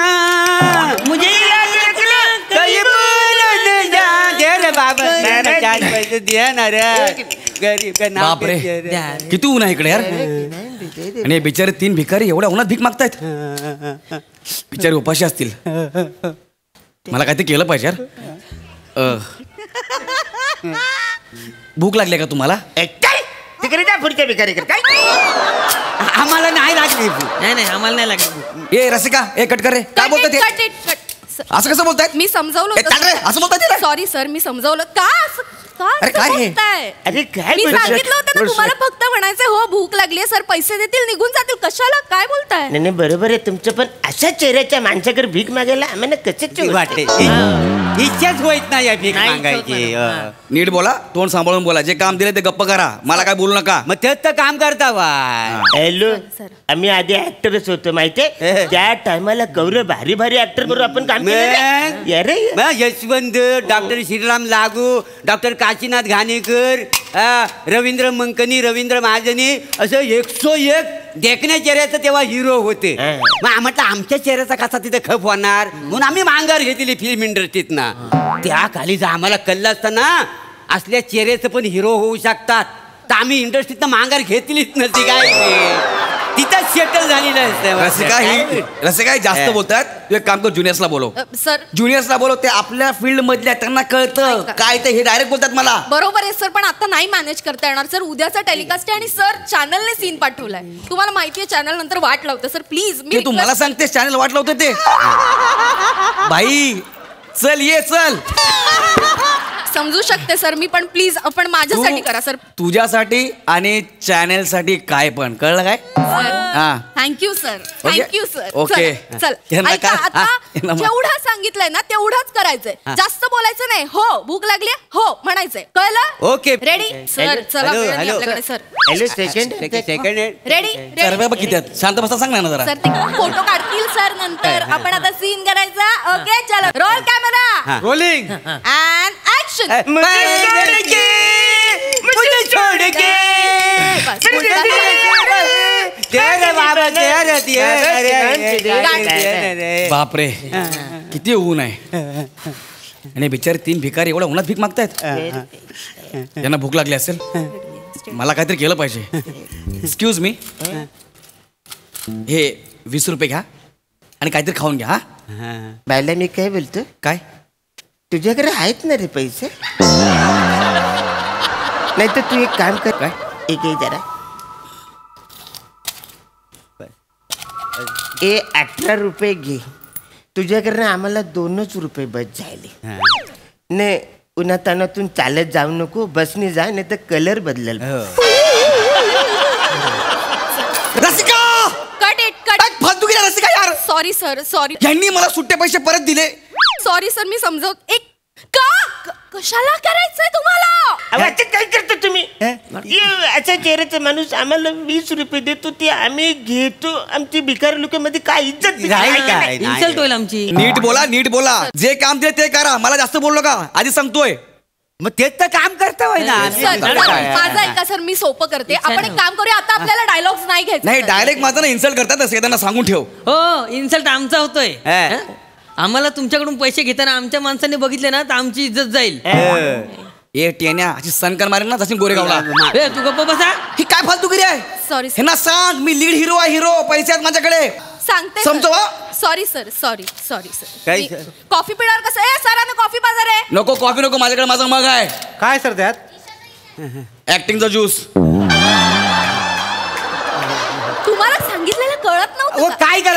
S13: मुझे कहीं भूल न जा दे रे बाबा. 4 पैसे दिया ना रे गरीब का नाम.
S11: बापरे किती ऊन आहे इकडे यार. आणि हे बिचारे 3 भिकारी एवढ्या उन्हात भीक मागतायत. बिचारे उपाशी असतील. मला काहीतरी केलं पाहिजे यार. भूक लागली का तुम्हाला?
S10: काय तिकडे जा पुढच्या भिकारी काय
S13: आम्हाला नाही लागली.
S14: नाही आम्हाला नाही लागत.
S11: ए रसिका कट कर रे. काय बोलतात ते? असं कसं बोलतायत?
S1: मी समजावलं
S11: असं बोलतात.
S1: सॉरी सर, मी समजावलं. का
S11: अरे काय हे?
S10: अरे काय
S1: मी सांगितलं होतं ना तुम्हाला, फक्त म्हणायचं हो भूक लागली सर, पैसे देतील निघून जातील. कशाला काय बोलताय?
S10: नाही बरोबर आहे तुमचं, पण अशा चेहऱ्याच्या माणसाकडे भीक मागायला आम्हाला कसं
S13: वाटते. इच्छाच होत नाही या भीक मागायची.
S11: नीट बोला, तोंड सांभाळून बोला. जे काम दिले ते गप्प करा, मला काय बोलू नका.
S13: मग तेच तर काम करता वा.
S10: हॅलो आम्ही आधी ऍक्टरच होतो माहितीये. त्या टायमाला गौरव भारी ऍक्टर बरोबर आपण काम केलं.
S13: यशवंत, डॉक्टर श्रीराम लागू, डॉक्टर काशीनाथ घाणेकर, रवींद्र मंकनी, रवींद्र महाजनी, असं 101 देखण्या चेहऱ्याचं तेव्हा हिरो होते. मग म्हटलं आमच्या चेहऱ्याचा कसा तिथे खप होणार, म्हणून आम्ही मांगार घेतली फिल्म इंडस्ट्रीत ना. त्या खाली जर आम्हाला कळलं असतं ना असल्या चेहऱ्याचं पण हिरो होऊ शकतात, तर आम्ही इंडस्ट्रीत मांगार घेतलीच नसती. काय तिथं सेटल झालेलं असतं.
S11: रसिका जास्त बोलतात. तू एक काम कर, ज्युनियर्सला बोलव.
S1: सर
S11: ज्युनियर्सला बोलव. ते आपल्या फील्ड मधल्या, त्यांना कळतं काय ते. हे डायरेक्ट बोलतात मला.
S1: बरोबर आहे सर, पण आता नाही मॅनेज करता येणार सर. उद्याचा टेलिकास्ट आहे आणि सर चॅनलने सीन पाठवलाय. तुम्हाला माहितीये चॅनल नंतर वाट लावतं सर. प्लीज मी
S11: तू मला सांगतेस चॅनल वाट लावतं ते? भाई चल ये चल.
S1: समजू शकते सर मी, पण प्लीज आपण माझ्यासाठी करा सर.
S11: तुझ्यासाठी आणि चॅनल साठी काय पण कळलं काय?
S1: Thank you sir. Thank you sir.
S11: Okay.
S1: चल ऐका, आता जेवढं सांगितलंय ना तेवढंच करायचंय. जास्त बोलायचं नाही. हो भूक लागली हो म्हणायचंय. कळलं?
S13: Okay
S1: ready sir. चला आपल्याकडे सर.
S10: हॅलो सेकंड
S1: रेडी
S11: किती आहेत? शांत बसा सांग ना जरा.
S1: सर ते फोटो काढतील सर नंतर. आपण आता सीन करायचा. ओके चलो roll camera.
S15: Rolling
S1: and action.
S13: मुझे छोड़ के
S11: बापरे किती ऊन आहे. आणि बिचारे 3 भिकारी एवढ्या उन्हात भीक मागतायत. त्यांना भूक लागली असेल. मला काहीतरी केलं पाहिजे. एक्सक्यूज मी, हे 20 रुपये घ्या आणि काहीतरी खाऊन घ्या.
S10: बायला मी काय बोलतो,
S11: काय
S10: तुझ्याकडे आहेत ना रे पैसे? नाही तर तू एक काम कर.
S11: काय?
S10: एक जरा 18 रुपये घे. तुझ्याकडनं आम्हाला 2च रुपये बस झाले. नाही उन्हातानातून चालत जाऊ नको, बसने जा, नाही तर कलर बदलल.
S11: Rasika
S1: cut it cut.
S11: फालतू गेला रसिका यार.
S1: Sorry sir sorry.
S11: यांनी मला सुट्टे पैसे परत दिले.
S1: सॉरी सर मी समजव. एक का कशाला करायचंय तुम्हाला?
S10: काय करतो तुम्ही? अशा चेहऱ्याचा माणूस आम्हाला 20 रुपये देतो, ते आम्ही घेतो. आमची भिकारी लोकांमध्ये काय इज्जत
S14: इन्सल्ट होईल आमची.
S11: नीट बोला, नीट बोला. जे काम दिले ते करा. मला जास्त बोललो का आधी सांगतोय.
S13: मग तेच तर काम करता होय ना.
S1: माझं ऐका सर, मी सोपं करते. आपण एक काम करूया, आता आपल्याला डायलॉग्स नाही घ्यायचे.
S11: नाही डायरेक्ट माझं ना इन्सल्ट करतात असे, त्यांना सांगून ठेव.
S14: हो इन्सल्ट आमचा होतोय. आम्हाला तुमच्याकडून पैसे घेताना आमच्या माणसांनी बघितले ना तर आमची इज्जत जाईल.
S11: ए टेन्या अशी सनकर मारेल ना तशी गोरेगावला.
S14: तू गप्प बसा.
S11: ही काय फालतूगिरी आहे?
S1: सॉरी
S11: हे ना सांग, मी लीड हिरो आहे. हिरो पैसे आहेत माझ्याकडे.
S1: सांगते
S11: समजवा.
S1: Sorry sir sorry sir. Coffee पिणार कसं आहे सरांना? कॉफी बाजार आहे.
S11: नको कॉफी नको, माझ्याकडे माझा मग आहे.
S15: काय सर त्यात?
S11: ऍक्टिंगचा ज्यूस.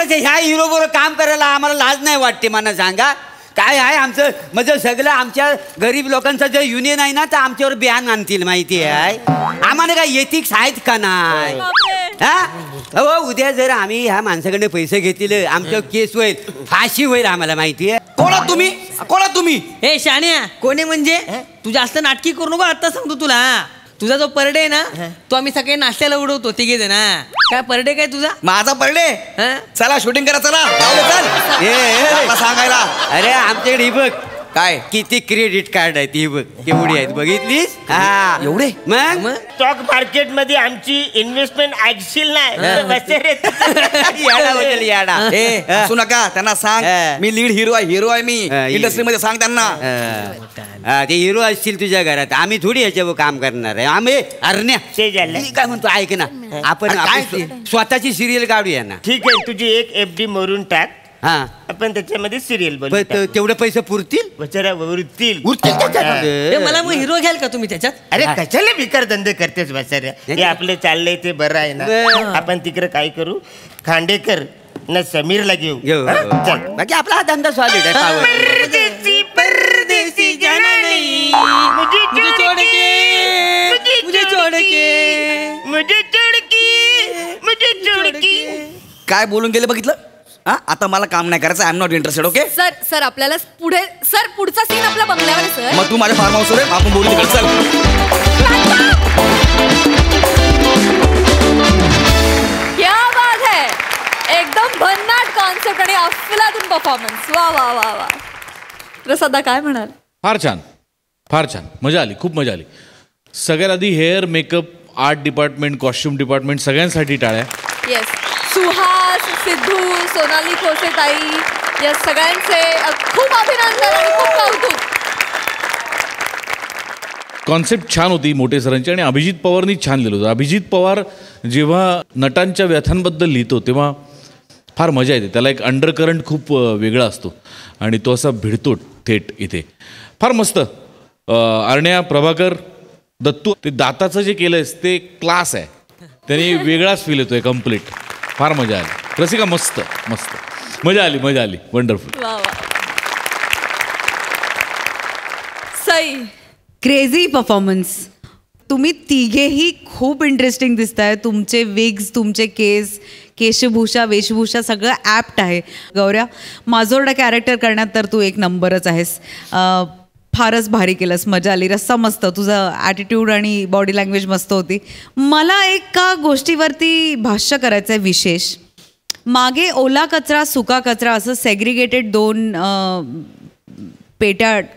S13: आम्हाला ह्या हिरो बरोबर काम करायला आम्हाला लाज नाही वाटते. मला सांगा काय आहे आमचं म्हणजे सगळं आमच्या गरीब लोकांचं जे युनियन आहे ना तर आमच्यावर बॅन आणतील माहिती आहे. आम्हाला काय एथिक्स आहेत का नाही? हा उद्या जर आम्ही ह्या माणसाकडे पैसे घेतील आमच्यावर केस होईल, फाशी होईल. आम्हाला माहिती आहे. कोणा तुम्ही
S14: हे शाण्या कोणी म्हणजे तू जास्त नाटकी करू नको. आता सांगतो तुला तुझा जो परडे आहे ना तो आम्ही सकाळी नाश्त्याला उडवतो तिघे जण. काय परडे काय तुझा?
S11: माझा परडे चला शूटिंग करा चला चल सांगायला.
S13: अरे आमच्याकडे बघ काय किती क्रेडिट कार्ड आहेत ही बघ केवढी आहेत बघितलीस? हा
S11: एवढे
S4: मग स्टॉक मार्केट मध्ये आमची इन्व्हेस्टमेंट ऐकशील नाही
S13: याडा
S11: असू नका. त्यांना सांग मी लीड हिरो आहे मी इंडस्ट्रीमध्ये. सांग त्यांना
S13: ते हिरो असतील तुझ्या घरात. आम्ही थोडी याच्यावर काम करणार आहे. आम्ही अरण्या मी काय म्हणतो ऐक ना आपण स्वतःची सिरियल काढूया ना.
S4: ठीक आहे तुझी एक FD मोरून टाक.
S13: हा
S4: आपण त्याच्यामध्ये सिरियल बनवू.
S13: तेवढे पैसे पुरतील?
S4: उरतील.
S14: मला मग हिरो घ्याल का तुम्ही त्याच्यात?
S4: अरे कशाला भिकार धंदे करतेस बसाऱ्या? हे आपलं चाललंय ते बरं आहे ना. आपण तिकडे काय करू खांडेकर ना समीरला घेऊ.
S13: चल बाकी आपला हा धंदा सॉलिड आहे.
S4: परदेसी परदेसी जनानी मुझे छोड़ के
S11: काय बोलून गेले बघितलं? हा आता मला काम नाही करायचं. I am not interested. Okay
S1: sir आपल्याला पुढचा सीन आपल्या बंगल्यावर आहे सर.
S11: मग तू माझ्या फार्म हाऊसवर आहे आपण बोलू तिकडे. चल
S1: क्या बात है. एकदम भन्नाट कॉन्सेप्ट आणि अफलातून परफॉर्मन्स. वा वा वा वा. प्रसादा काय म्हणाल?
S12: फार छान मजा आली. खूप मजा आली. सगळ्यात आधी hair makeup art department costume department सगळ्यांसाठी टाळ्या.
S1: येस सुहास सिद्धू सोनाली खोसेताई या सगळ्यांचे खूप अभिनंदन आणि खूप कौतुक.
S12: कॉन्सेप्ट छान होती मोठे सरांची आणि अभिजित पवारनी छान लिहिलं होतं. अभिजित पवार जेव्हा नटांच्या व्यथांबद्दल लिहितो तेव्हा फार मजा येते. त्याला एक अंडरकरंट खूप वेगळा असतो आणि तो असा भिडतो थेट इथे. फार मस्त. अरण्या प्रभाकर दत्तू ते दाताचं जे केलंयस ते क्लास आहे. त्यांनी वेगळाच फील येतोय कम्प्लीट. फार मजा आली. रसिका मस्त मजा आली वंडरफुल.
S1: Sai
S6: crazy performance. तुम्ही तिघेही खूप इंटरेस्टिंग दिसताय. तुमचे विग्स तुमचे केशभूषा वेशभूषा सगळं ॲप्ट आहे. गौऱ्या माजोर्डा कॅरेक्टर करण्यात तर तू एक नंबरच आहेस. फारच भारी केलंस. मजा आली. रस्सा मस्त. तुझं ॲटिट्यूड आणि बॉडी लँग्वेज मस्त होती. मला एका गोष्टीवरती भाष्य करायचं आहे विशेष. मागे ओला कचरा सुका कचरा असं सेग्रिगेटेड 2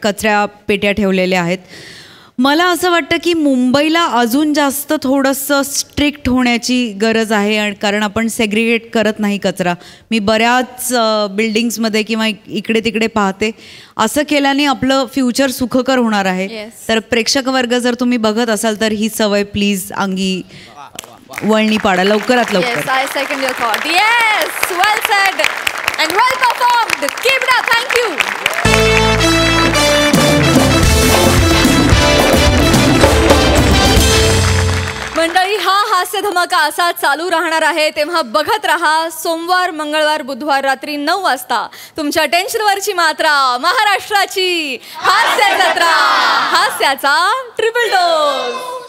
S6: कचऱ्या पेट्या ठेवलेल्या आहेत. मला असं वाटतं की मुंबईला अजून जास्त थोडंसं स्ट्रिक्ट होण्याची गरज आहे. आणि कारण आपण सेग्रिगेट करत नाही कचरा. मी बऱ्याच बिल्डिंग्समध्ये किंवा इकडे तिकडे पाहते. असं केल्याने आपलं फ्युचर सुखकर होणार आहे. तर प्रेक्षक वर्ग जर तुम्ही बघत असाल तर ही सवय प्लीज अंगी वळणी पाडा लवकरात लवकर.
S1: Yes, I second your thought. Yes, well said and well performed. Keep it up. Thank you. मंडळी हा हास्य धमाका असा चालू राहणार आहे. तेव्हा बघत रहा. सोमवार मंगळवार बुधवार रात्री 9 वाजता तुमच्या टेन्शनवरची मात्रा महाराष्ट्राची हास्य जत्रा. हास्याचा ट्रिपल डोस.